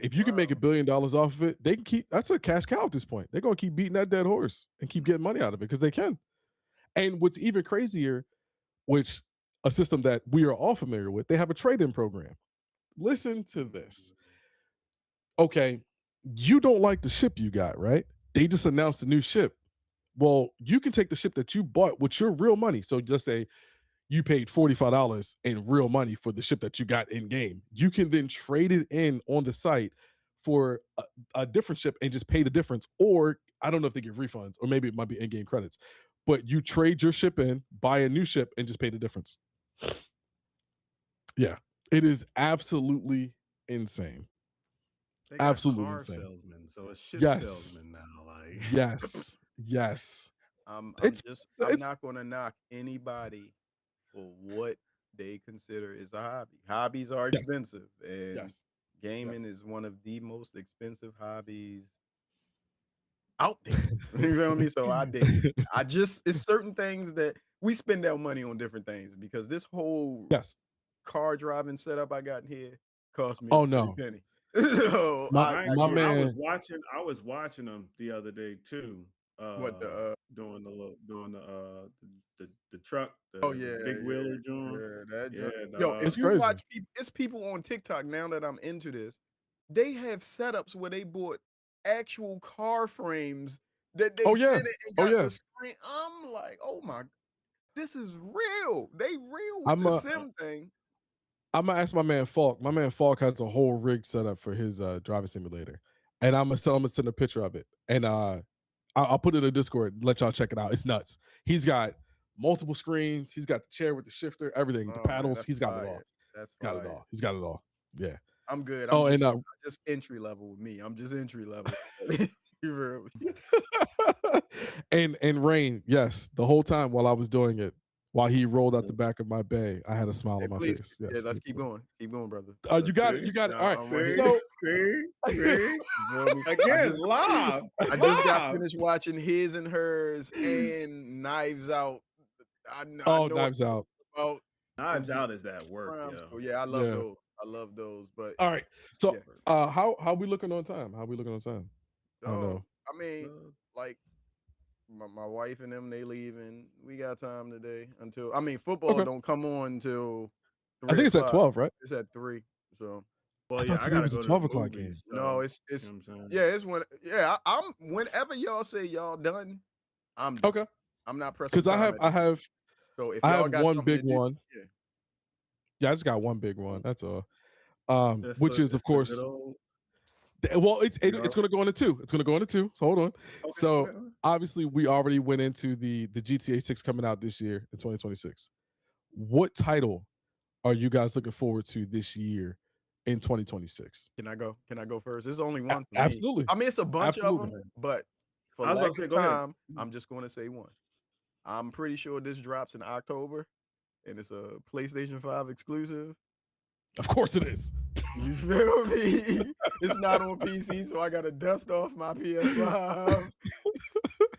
if you can make $1 billion off of it, they can keep. That's a cash cow at this point. They're going to keep beating that dead horse and keep getting money out of it because they can. And what's even crazier, which a system that we are all familiar with, they have a trade-in program. Listen to this. Okay, you don't like the ship you got, right? They just announced a new ship. Well, you can take the ship that you bought with your real money. So just say you paid $45 in real money for the ship that you got in game. You can then trade it in on the site for a different ship and just pay the difference. Or I don't know if they give refunds, or maybe it might be in-game credits. But you trade your ship in, buy a new ship, and just pay the difference. Yeah, it is absolutely insane. They got Absolutely car insane. salesman, so a ship Yes. salesman now. Like Yes. I'm It's not gonna knock anybody for what they consider is a hobby. Hobbies are Yes. expensive, and Yes. gaming Yes. is one of the most expensive hobbies out there. You feel me? So I dig it. It's certain things that we spend our money on different things because this whole Yes. car driving setup I got in here cost me Oh a no. penny. So My man. I was watching them the other day too. What the Doing the truck, oh the yeah, big wheeler joint. that Yeah, yo, dog. if It's you crazy. watch people, it's people on TikTok now that I'm into this. They have setups where they bought actual car frames that they Oh yeah. sent it and Oh got yeah. the screen. I'm like, oh my, this is real. They real with I'm the a sim thing. I'm gonna ask my man Falk. My man Falk has a whole rig set up for his driving simulator, and I'm gonna send a picture of it, and I'll put it in Discord. Let y'all check it out. It's nuts. He's got multiple screens. He's got the chair with the shifter, everything, the Oh man, paddles. that's He's got it all. fire. That's He's got it fire. all. He's got it all. Yeah. I'm good. Oh, and Just entry level with me. I'm just entry level. You feel me? and rain, yes, the whole time while I was doing it, while he rolled out the Yes. back of my bay, I had a smile Hey, on my please, face. yeah, Yes, let's yes. keep going. Keep going, brother. You Let's got it. See, You got it. All right. I'm see, waiting. So see, see. You feel me? Again, live, I just got live. finished watching His and Hers and Knives Out. I oh, know Knives Out. about some Knives Out is that work, crimes. yo. So yeah, I love Yeah. those. I love those. But All right. So yeah, how we looking on time? How we looking on time? I don't dog. know. I mean, Uh, like my wife and them, they leaving. We got time today until football Okay. don't come on until I three think it's at o'clock. 12, right? It's at 3. So I well, thought yeah, I today gotta was a go to the 12 o'clock game. movies, no, so you it's know what I'm saying. yeah, it's when whenever y'all say y'all done, I'm done. Okay. I'm not pressing Because I time have at I this point. have So if I y'all have got one something big to do, one. yeah. Yeah, I just got one big one. Mm. That's all. Which is It's of the good course old well, it's PR. going to go into two. It's going to go into two. So hold on. Okay, So okay, okay. obviously, we already went into the GTA 6 coming out this year in 2026. What title are you guys looking forward to this year in 2026? Can I go? Can I go first? There's only one for me. Absolutely, I mean, it's a bunch of absolutely. them, but for I was about lack to say, of go ahead. time, I'm just going to say one. I'm pretty sure this drops in October, and it's a PlayStation 5 exclusive. Of course, it is. You feel me? It's not on PC, so I got to dust off my PS5.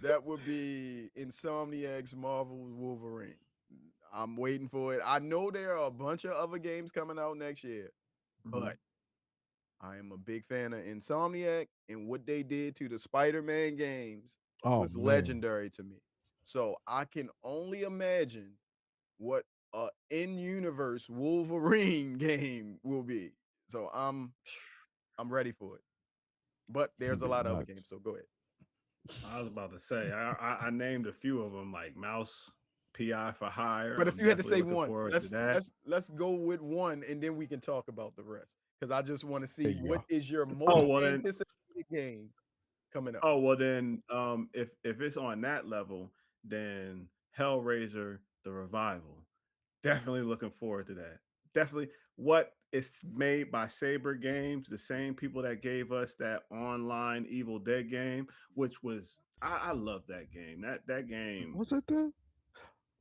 That would be Insomniac's Marvel's Wolverine. I'm waiting for it. I know there are a bunch of other games coming out next year, Mhm. but I am a big fan of Insomniac, and what they did to the Spider-Man games Oh was man, legendary to me. So I can only imagine what a in-universe Wolverine game will be. So I'm ready for it. But it's gonna there's a be lot of other nuts. games, so go ahead. I was about to say, I named a few of them like Mouse, PI for Hire. But if I'm you had to definitely say looking one, forward to let's that. let's let's go with one, and then we can talk about the rest. Because I just want to There see you what go. is your Oh most well then, anticipated game coming up. oh well then, if it's on that level, then Hellraiser the revival. Definitely looking forward to that. Definitely, what it's made by Saber Games, the same people that gave us that online Evil Dead game, which was I love that game. That game Was it then?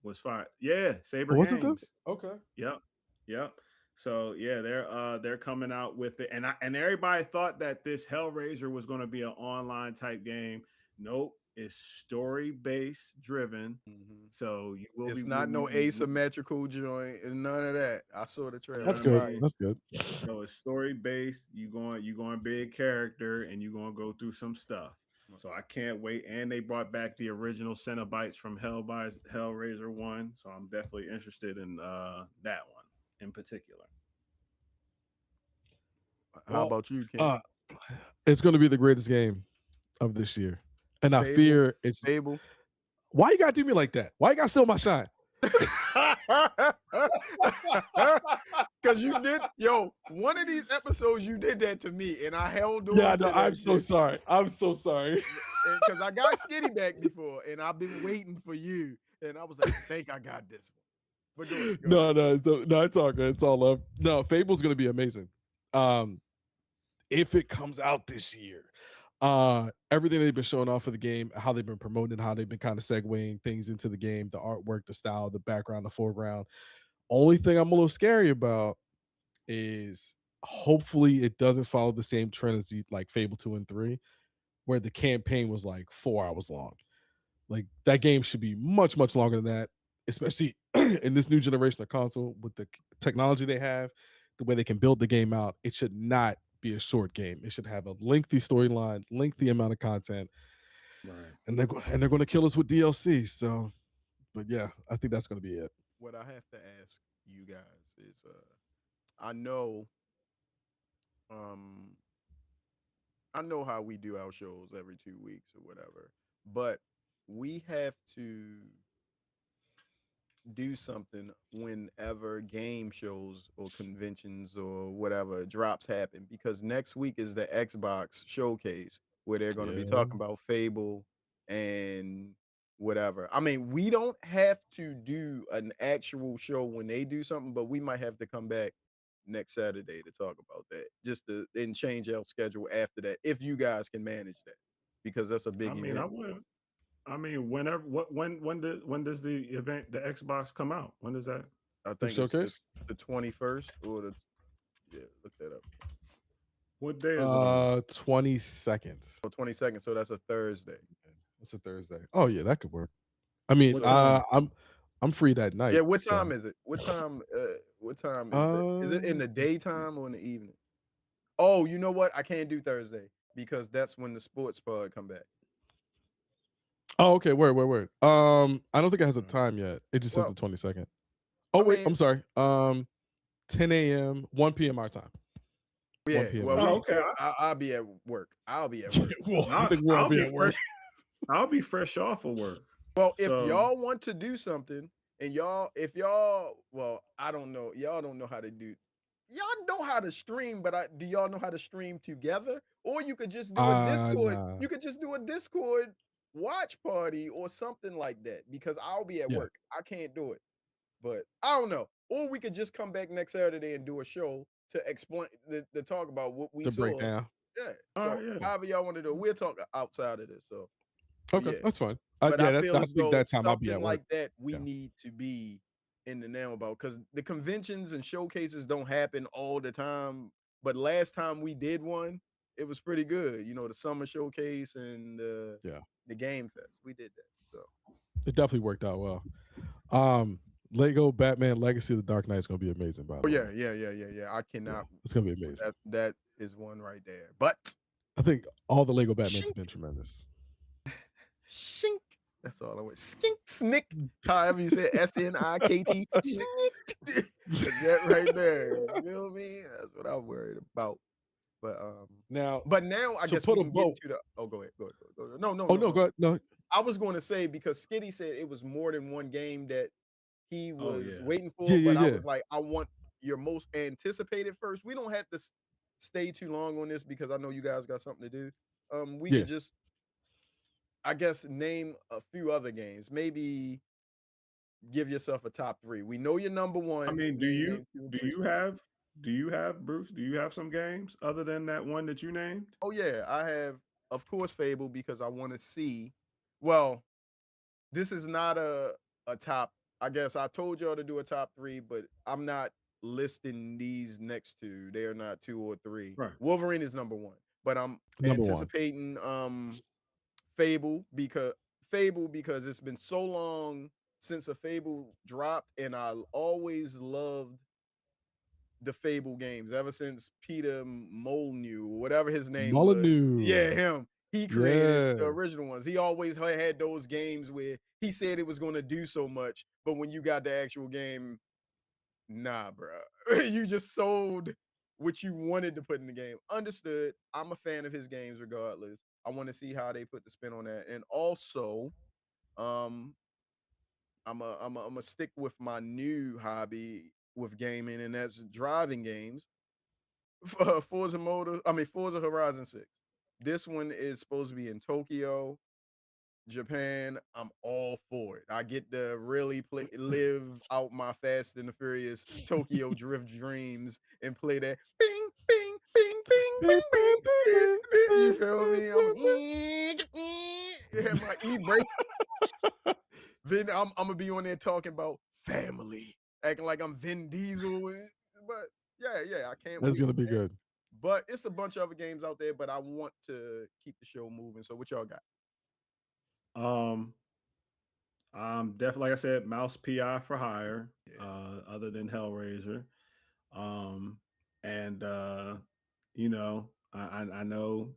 was fire. Yeah, Saber Was it then? Games. Okay. Yep. Yep. So yeah, they're coming out with it. And everybody thought that this Hellraiser was going to be an online type game. Nope. It's story based driven. Mhm. So you will be It's not no asymmetrical joint and none of that. I saw the you know trailer. what That's I It's good. fire. mean? That's good. So it's story based. You going to be a character and you're going to go through some stuff. So I can't wait. And they brought back the original Cenobites from Hellraiser 1. So I'm definitely interested in that one in particular. How Well, about you, Ken? uh, it's going to be the greatest game of this year, and I Fable? fear it's. Fable? Why you got to do me like that? Why you got to steal my shine? Because you did, one of these episodes you did that to me, and I held Yeah, on no, to I'm that so shit. sorry. I'm so sorry. Because I got skinny back before, and I've been waiting for you, and I was like, I think I got this one. But go ahead, go ahead. No, it's all good. It's all love. No, Fable's going to be amazing. Um, if it comes out this year. Everything they've been showing off for the game, how they've been promoting, how they've been kind of segueing things into the game, the artwork, the style, the background, the foreground. Only thing I'm a little scary about is hopefully it doesn't follow the same trend as like Fable 2 and 3, where the campaign was like 4 hours long. Like that game should be much, much longer than that, especially in this new generation of console with the technology they have, the way they can build the game out. It should not be a short game. It should have a lengthy storyline, lengthy amount of content, Right. and they're going to kill us with DLC. So, but yeah, I think that's going to be it. What I have to ask you guys is, I know, um, I know how we do our shows every 2 weeks or whatever, but we have to do something whenever game shows or conventions or whatever drops happen, because next week is the Xbox showcase where they're going to be Yeah, talking about Fable and whatever. I mean, we don't have to do an actual show when they do something, but we might have to come back next Saturday to talk about that. Just to then change our schedule after that, if you guys can manage that, because that's a I big mean, I event. would. I mean, whenever what when does the event the Xbox come out? When does that? I The think it's showcase. the 21st or the yeah. Look that up. What day is it on? 22nd. Oh, 22nd. So that's a Thursday. It's a Thursday. Oh yeah, that could work. I mean, What So time? I'm free that yeah, night. what So time is it? What time is that? Is it in the daytime or in the evening? Oh, you know what? I can't do Thursday because that's when the sports pod come back. oh, okay, word. I don't think it has a Uh, time yet. It just says Well, the 22nd. Oh I wait, mean, I'm sorry. 10 a.m., 1 p.m. our time. 1 yeah. p.m. Well, our Oh, time. okay. I'll be at work. I'll be at work. Well, So, I think we'll all I'll be be at work. fresh. I'll be fresh off of work. well, if So y'all want to do something and if y'all, well, I don't know, y'all don't know how to do. Y'all know how to stream, but do y'all know how to stream together? Or you could just do a Discord. Nah. You could just do a Discord watch party or something like that because I'll be at Yeah, work. I can't do it. But I don't know. Or we could just come back next Saturday and do a show to explain to talk about what we to break saw. down. Yeah. all So right, yeah. however y'all want to do it, we'll talk outside of this. So but Okay, yeah. that's fine. But I Yeah, feel I as think though that time I'll be something at work. like that we Yeah. need to be in the know about because the conventions and showcases don't happen all the time. But last time we did one, it was pretty good. You know, the summer showcase and Yeah. the game fest. We did that. So It definitely worked out well. Lego Batman Legacy of the Dark Knight is gonna be amazing, by oh the way. yeah. I Yeah, cannot. it's gonna be amazing. That is one right there. But I think all the Lego Batmans have shink, been tremendous. shink. That's all I want. Skink, snick. However you say it, SNIKT. Snicked. That right there. You feel me? That's what I'm worried about. But Now, now I to guess put we a can get boat. into the. Oh, go ahead. No, Oh no, go ahead. No, I was going to say because Skitty said it was more than one game that he Oh was yeah. waiting yeah, for, yeah, but I yeah, was like, I want your most anticipated first. We don't have to stay too long on this because I know you guys got something to do. We yeah. could just, I guess, name a few other games. Maybe give yourself a top three. We know your number I one. mean, Name two and do three. you have Bruce? Do you have some games other than that one that you named? Oh yeah, I have, of course, Fable because I want to see. Well, this is not a top. I guess I told y'all to do a top three, but I'm not listing these next two. They are not two or three. Right. Wolverine is number one, but I'm Number one. anticipating Fable because it's been so long since a Fable dropped, and I always loved the Fable games ever since Peter Molyneux, whatever his name was. Yeah, Molyneux. him. He created the Yeah, original ones. He always had those games where he said it was going to do so much, but when you got the actual game, nah, bro. You just sold what you wanted to put in the game. Understood. I'm a fan of his games regardless. I want to see how they put the spin on that. And also, um, I'm a stick with my new hobby with gaming, and that's driving games. Forza Horizon 6. This one is supposed to be in Tokyo, Japan. I'm all for it. I get to really live out my Fast and the Furious Tokyo Drift dreams and play that bing, bing, bing, bing, bing, bing, bing, bing. You feel me? I'm have my e-brake. Then I'm gonna be on there talking about family, acting like I'm Vin Diesel. But yeah, I can't that's wait. gonna be good. But it's a bunch of other games out there, but I want to keep the show moving. So what y'all got? Um, definitely, like I said, Mouse PI for hire. Yeah. Other than Hellraiser, um, and you know, I know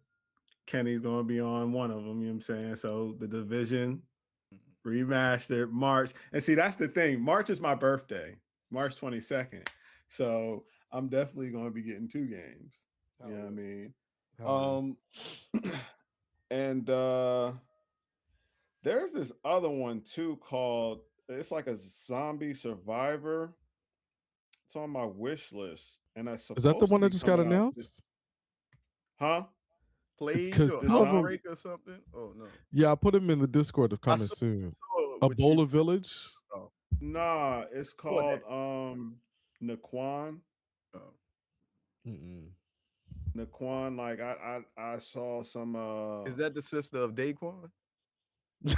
Kenny's gonna be on one of them. You know what I'm saying? So the Division Mhm. remastered March, and see that's the thing. March is my birthday, March 22nd. So I'm definitely gonna be getting two games. You Hell know what I yeah. mean? Hell And there's this other one too called it's like a zombie survivor. It's on my wish list, and that's is that the supposed to one that be just got coming out. announced? Huh? Plague Because or The two of them. zombie. Outbreak or something? Oh no. Yeah, I put them in the Discord of I coming saw, soon. what you Ebola Village. oh, Nah, it's what that? called Naquan. Oh. Mm-mm. Naquan, like I saw some Is that the sister of Daquan? shit.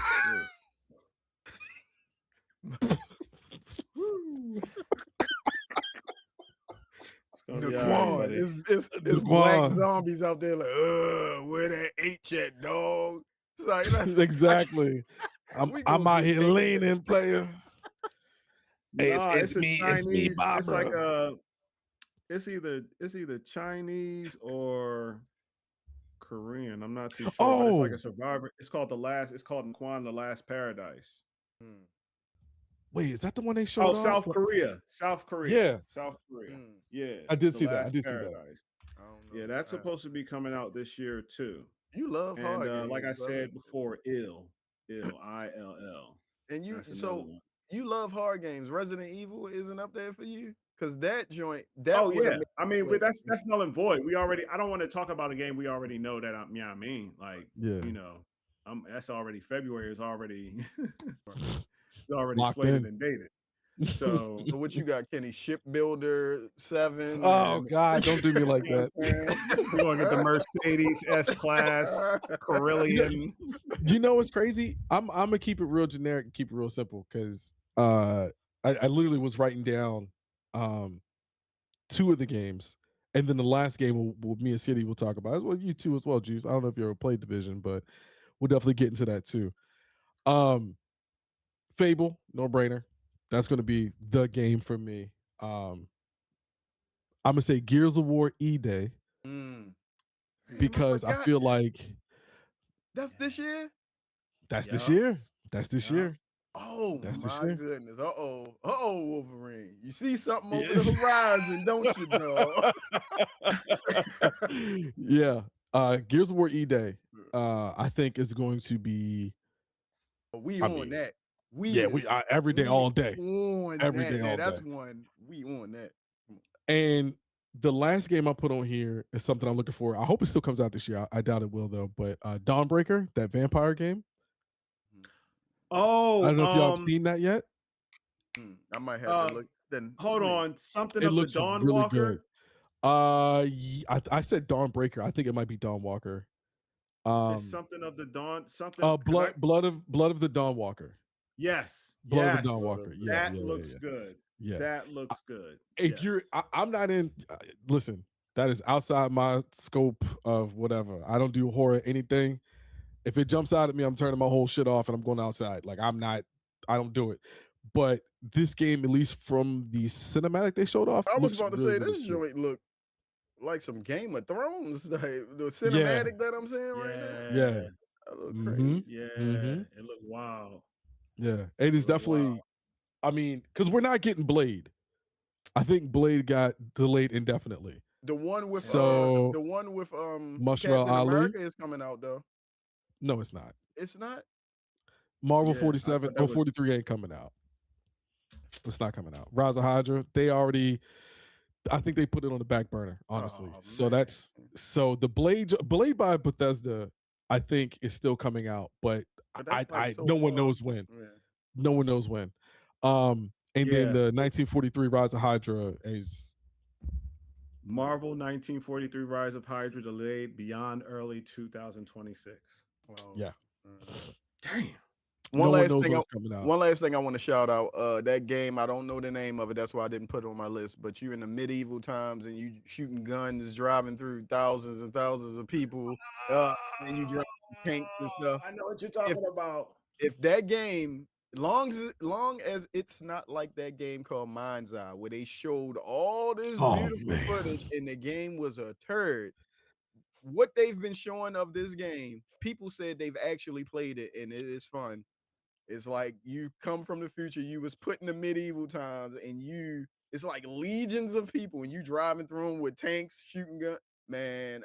Woo. It's gonna be all right, Naquan. buddy. It's black Daquan. zombies out there like, where that H at, dog? It's like Exactly. I'm we I'm gonna out get here Daquan. leaning, player. Hey, Nah, it's me, It's like Barbara. it's either Chinese or Korean. I'm not too sure, but it's like a Oh, survivor. It's called Naquan, the Last Paradise. Hmm, wait, is that the one they Oh, showed off? South Korea. South Korea. Yeah, South Korea. hmm. Yeah, I did the see that. I Last did see that. Paradise. I don't Yeah, know. that's supposed to be coming out this year too. You love And hard like games, I brother. said before, ILL. And That's another one. you love hard games. Resident Evil isn't up there for you? Cause that joint that Oh would have yeah, made I me mean, play but that that's null and void. We already. I don't want to talk about a game we already know that. I mean, like Yeah, you know, that's already February is already it's already locked slated in. and dated. So So what you got, Kenny? Shipbuilder 7 Oh and God, don't do me like you know that. what I'm saying? We're gonna get the Mercedes S Class You know, Carillion. you know what's crazy? I'm gonna keep it real generic and keep it real simple because I literally was writing down um two of the games, and then the last game me and City will talk about as well. You two as well, Juice. I don't know if you ever played Division, but we'll definitely get into that too. Um, Fable, no brainer. That's gonna be the game for me. I'm gonna say Gears of War E Day Mm. Damn, I because I forgot feel that. like That's this year? that's this Yep. year. That's this Yep. year. Oh That's this my year. goodness. Uh-oh. Uh-oh, Wolverine. You see something over the Yes. horizon, don't you, dog? Yeah. Gears of War E Day, I think is going to be. We I on mean, that. yeah, every day, We all day, on every that. day, Now all day. that's one. We on that. And the last game I put on here is something I'm looking for. I hope it still comes out this year. I doubt it will though. But Dawnbreaker, that vampire game. I Oh, don't know if y'all have seen that yet. I might have to uh, look. Then hold let me. on. Something It of the looks Dawn really good. Walker. I said Dawnbreaker. I think it might be Dawnwalker. There's Um, something of the Dawn. Something because I blood of the Dawnwalker. yes, Blood of the yes, Blood of Dawnwalker. the Yeah, that yeah, Dawn. yeah, looks yeah. good. Yeah. That looks good. If Yes. you're, I'm not in. Listen, that is outside my scope of whatever. I don't do horror anything. If it jumps out at me, I'm turning my whole shit off and I'm going outside. Like I'm not. I don't do it. But this game, at least from the cinematic they showed off, I was looks about to really, say really this cool. joint look like some Game of Thrones, like the Yeah, cinematic that I'm seeing right now. yeah. Yeah. That look Mm-hmm. crazy. Yeah. Mm-hmm. It looked wild. Yeah. It It is looked wild. definitely. I mean, because we're not getting Blade. I think Blade got delayed indefinitely. The So one with Mushrel Captain Ali. America is coming out though. No, it's not. It's not. Marvel Yeah. I 47 thought or that was 43 ain't coming out. It's not coming out. Rise of Hydra, they already, I think they put it on the back burner, honestly. Oh So man. so the Blade by Bethesda, I think is still coming out, but But that's like so no one far. knows when. Yeah. No one knows when. And then yeah. the 1943 Rise of Hydra is Marvel 1943 Rise of Hydra delayed beyond early 2026. Wow. yeah. Damn. One No one last knows thing. when it's coming out. One last thing I want to shout out. That game. I don't know the name of it. That's why I didn't put it on my list. But you in the medieval times and you shooting guns, driving through thousands and thousands of people. And you drive tanks and stuff. I know what you're If talking about. if that game, long as it's not like that game called Mind's Eye, where they showed all this Oh beautiful man. footage and the game was a turd. What they've been showing of this game, people said they've actually played it and it is fun. It's like you come from the future, you was put in the medieval times, and it's like legions of people, and you driving through them with tanks, shooting gun. Man,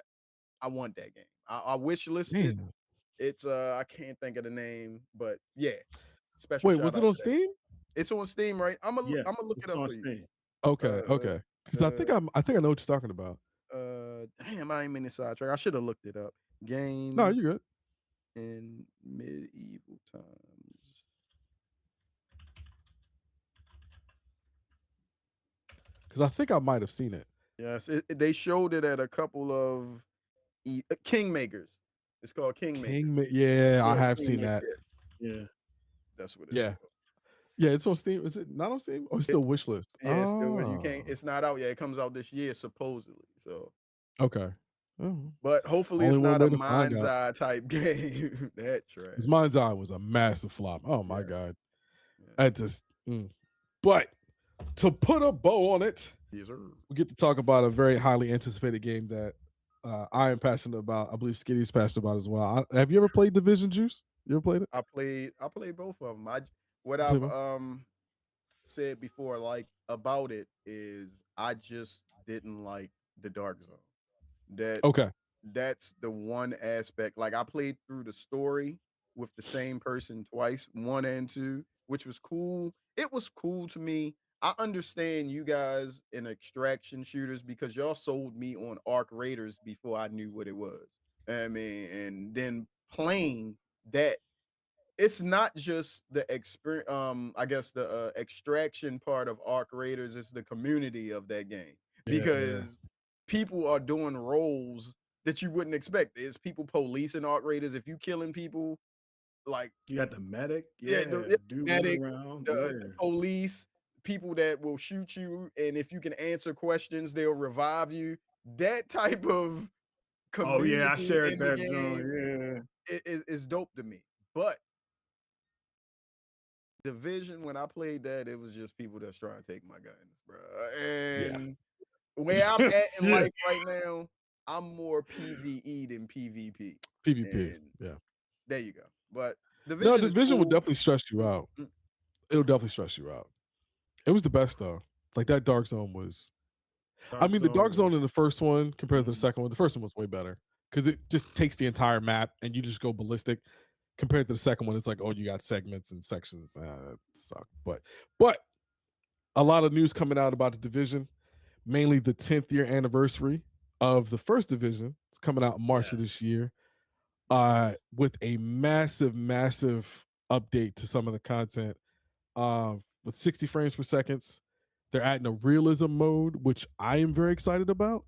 I want that game. I wish listed. Man. It's I can't think of the name, but yeah, special Wait, shout was it out on to that. Steam? It's on Steam, right? Yeah, I'm gonna look it it's up on for you. Steam. Okay, Uh, okay. Because uh, I think I know what you're talking about. damn, I ain't mean to sidetrack. I should have looked it up. No, Game you're good. in medieval times. Because I think I might have seen it. Yes, they showed it at a couple of Kingmakers. It's called Kingmakers. Yeah, I Yeah, have seen Kingmaker. that. Yeah, Yeah. that's what it's Yeah. called. Yeah, it's on Steam. Is it not on Steam? Or it's It, still wish list? yeah, it's still was you can't. Oh, It's not out yet. It comes out this year supposedly. So, okay. Oh, but hopefully only it's one not a way to find mind's out. eye type game. That trash. Because Mind's Eye was a massive flop. Oh my Yeah, god. yeah. I just but to put a bow on it, Yes, sir. we get to talk about a very highly anticipated game that I am passionate about. I believe Skitty's passionate about as well. Have you ever played Division Juice? You ever played it? I played both of them. What You played I've both? said before, like about it, is I just didn't like the Dark Zone. That Okay. that's the one aspect. Like I played through the story with the same person twice, one and two, which was cool. It was cool to me. I understand you guys in extraction shooters because y'all sold me on Arc Raiders before I knew what it was. I mean, and then playing that, it's not just the experience. I guess the extraction part of Arc Raiders is the community of that game Yeah. because people are doing roles that you wouldn't expect. There's people policing Arc Raiders. If you killing people, like You got the medic. yeah, Yeah. the Dude running medic, around. the Yeah. police, people that will shoot you, and if you can answer questions, they'll revive you. That type of Oh yeah, I community shared in the that game joint. is dope to me. But Division, when I played that, it was just people that's trying to take my guns, bro. Yeah. And where I'm at in Yeah. life right now, I'm more PVE than PvP. PvP. And Yeah. there you go. But No, Division is Division will cool. definitely stress you out. Mm, It'll definitely stress you out. It was the best though. Like that Dark Zone was. I Dark mean, the Zone Dark Zone was. in the first one compared to the Mhm. second one, the first one was way better because it just takes the entire map and you just go ballistic. Compared to the second one, it's like, oh, you got segments and sections. That suck. But a lot of news coming out about the division, mainly the 10th year anniversary of the first division. It's coming out in March of Yes. this year. With a massive update to some of the content. With 60 frames per seconds. They're adding a realism mode, which I am very excited about.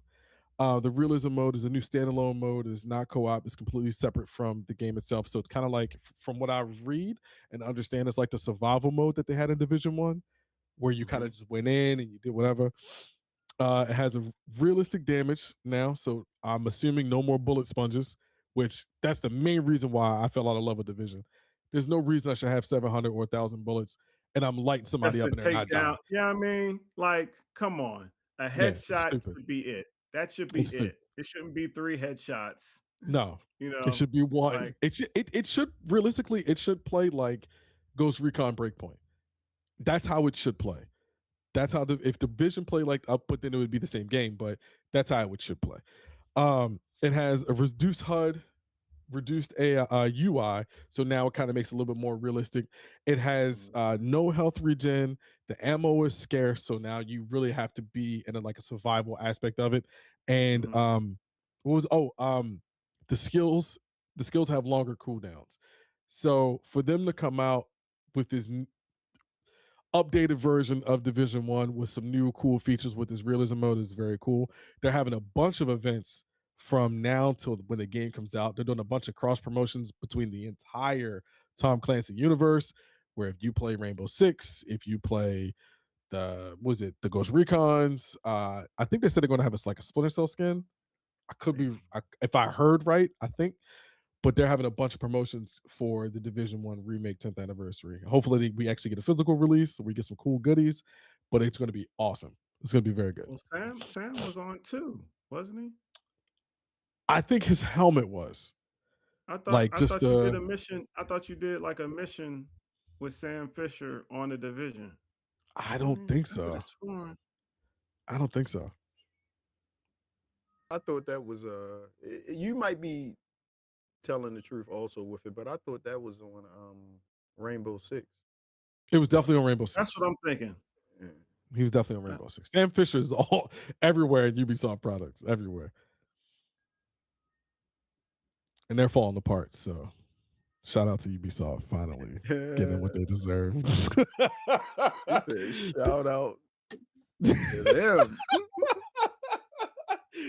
The realism mode is a new standalone mode. It's not co-op. It's completely separate from the game itself. So it's kind of like, from what I read and understand, it's like the survival mode that they had in Division One, where you kind Mhm. of just went in and you did whatever. It has a realistic damage now, so I'm assuming no more bullet sponges, which that's the main reason why I fell out of love with Division. There's no reason I should have 700 or 1,000 bullets, and I'm lighting Just somebody up to in there and take not die. down. Yeah, I mean, like, come on. A Yeah, it's headshot stupid. should be it. That should be It's it. stupid. It shouldn't be 3 headshots. No, You it know, should be one. like It should realistically it should play like Ghost Recon Breakpoint. That's how it should play. That's how if the Division play like up, but then it would be the same game. But that's how it should play. It has a reduced HUD, reduced UI, so now it kind of makes it a little bit more realistic. It has mm, no health regen. The ammo is scarce, so now you really have to be in like a survival aspect of it. And mhm. what was the skills? The skills have longer cooldowns. So for them to come out with this updated version of Division One with some new cool features with this realism mode is very cool. They're having a bunch of events from now till when the game comes out. They're doing a bunch of cross promotions between the entire Tom Clancy universe. Where if you play Rainbow Six, if you play the Ghost Recons, I think they said they're going to have us like a Splinter Cell skin. I could be if I heard right. I think but they're having a bunch of promotions for the Division One remake 10th anniversary. Hopefully, we actually get a physical release, so we get some cool goodies. But it's going to be awesome. It's going to be very good. Well, Sam was on too, wasn't he? I think his helmet was I thought like I just thought you did a mission. I thought you did like a mission with Sam Fisher on the division. I Didn't don't he? think I could have so. sworn. I don't think so. I thought that was you might be telling the truth also with it, but I thought that was on Rainbow Six. It was definitely on Rainbow That's Six. what I'm thinking. Yeah. He was definitely on Uh, Rainbow Six. Sam Fisher is all everywhere in Ubisoft products, everywhere, and they're falling apart. So shout out to Ubisoft finally getting what they deserve. He said, "Shout out to them."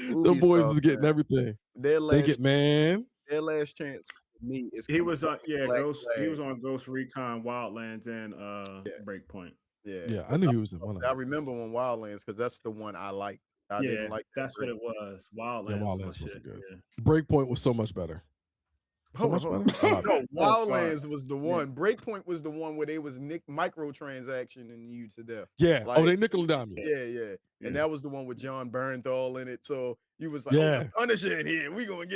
The boys Ubisoft, is getting man. everything. Their They get last man. their last chance for me is He coming was back on with yeah, Black Ghost. He was Flag. on Ghost Recon Wildlands and Yeah, Breakpoint. yeah. Yeah, I But knew no, he was in one of I them. remember when Wildlands because that's the one I liked. I didn't Yeah, like that that's what brick. it was. Yeah, Wildlands was my Wildlands shit. wasn't good. Yeah. Breakpoint was so much better. So Hold on, much hold better? on. Oh my No, bad. Oh fuck. Wildlands was the Yeah. one. Breakpoint was the one where they was microtransaction you to death. Yeah. Oh, Like, they nickel and dime you. yeah, yeah. And Yeah. that was the one with John Bernthal in it. So you was like, oh, the Yeah. Punisher in here. We gonna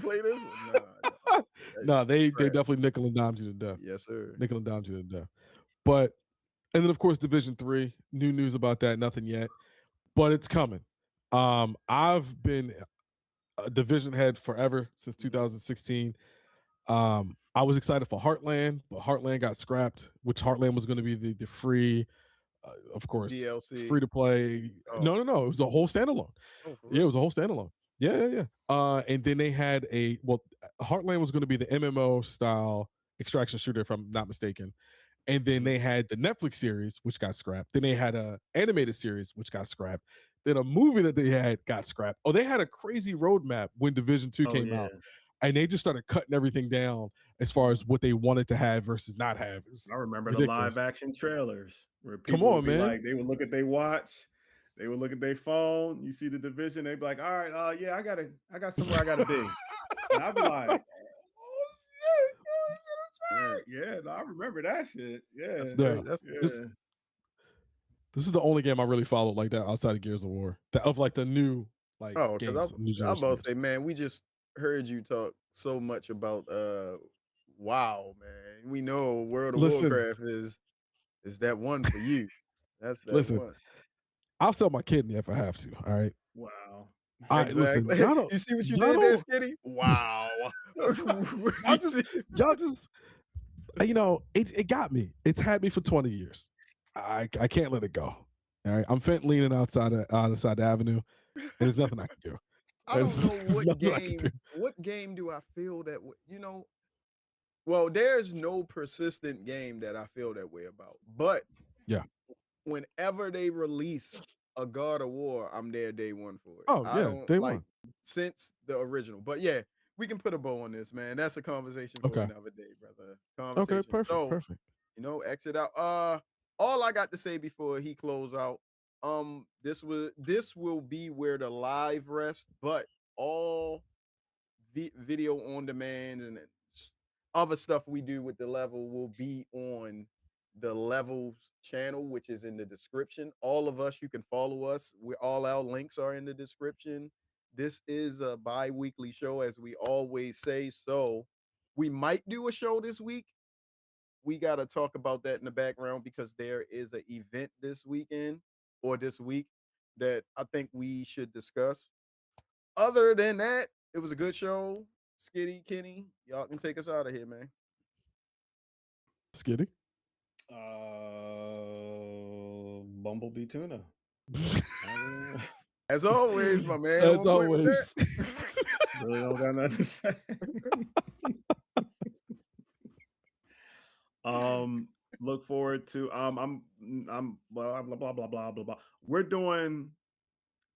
play this one. Nah, dog. That No, shit was they trash. definitely nickel and dimed you to death. Yes, sir. Nickel and dimed you to death. But and then of course Division 3, new news about that, nothing yet. But it's coming. I've been a division head forever since 2016. I was excited for Heartland, but Heartland got scrapped, which Heartland was going to be the free, of course, DLC. free to play. Oh. No, it was a whole standalone. Oh, for Yeah, it real? was a whole standalone. Yeah. And then they had Heartland was going to be the MMO style extraction shooter, if I'm not mistaken. And then they had the Netflix series, which got scrapped. Then they had a animated series, which got scrapped. Then a movie that they had got scrapped. Oh, they had a crazy roadmap when Division 2 Oh came yeah. out. And they just started cutting everything down as far as what they wanted to have versus not have. It was I remember the ridiculous. live action trailers where Come people would on, be man. like, they would look at their watch, they would look at their phone. You see the division, they'd be like, all right, yeah, I got somewhere I gotta be. And I'd be like, yeah, no, I remember that shit. Yeah, That's Yeah. great. That's This yeah. this is the only game I really followed like that outside of Gears of War. Of like the new oh, games, because new I'm generation about to say, games. man, we just heard you talk so much about WoW, man. We know World of Listen, Warcraft is that one for you. That's that listen. one. I'll sell my kidney if I have to. All right. Wow. I listen, Exactly. You see what you y'all did there, don't Skinny? Wow. y'all just it got me. It's had me for 20 years. I can't let it go. All right. I'm fent leaning outside the avenue, and there's nothing I can do. I don't know There's nothing I can do. what game do I feel that well, there's no persistent game that I feel that way about. But Yeah. whenever they release a God of War, I'm there day one for it. Oh I yeah, don't day like one. since the original. But yeah, we can put a bow on this, man. That's a conversation for Okay. another day, brother. Okay, Conversation. perfect, So, perfect. exit out. All I got to say before he close out, this will be where the live rest, but all video on demand and other stuff we do with the level will be on the levels channel, which is in the description. All of us, you can follow us. All our links are in the description. This is a bi-weekly show, as we always say. So we might do a show this week. We got to talk about that in the background because there is an event this weekend or this week that I think we should discuss. Other than that, it was a good show. Skitty, Kenny, y'all can take us out of here, man. Skitty. Bumblebee tuna. As always, my man. As On point with always. that. Really don't got nothing to say. Look forward to I'm blah blah blah blah blah blah blah. We're doing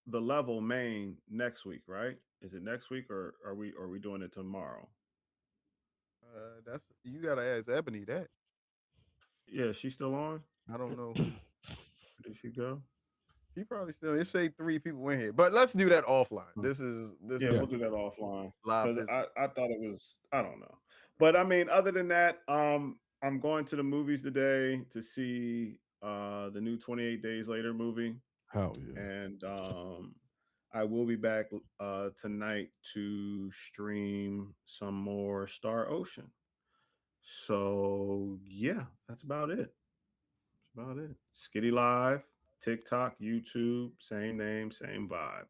the level main next week, right? Is it next week or are we doing it tomorrow? That's you gotta ask Ebony that. Yeah, she's still on. I don't know who. Where did she go? She probably still. It say 3 people in here, but let's do that offline. Hmm. This is Yeah, we'll do that offline live because business. I thought it was I don't know, but I mean other than that, I'm going to the movies today to see the new 28 Days Later movie. Hell yeah. And I will be back tonight to stream some more Star Ocean. So yeah, that's about it. That's about it. Skitty Live, TikTok, YouTube, same name, same vibe.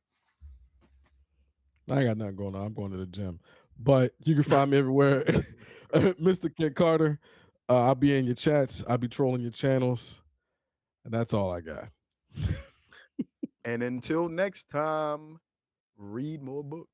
I ain't got nothing going on. I'm going to the gym. But you can find me everywhere. Mr. Kid Carter. I'll be in your chats. I'll be trolling your channels. And that's all I got. And until next time, read more books.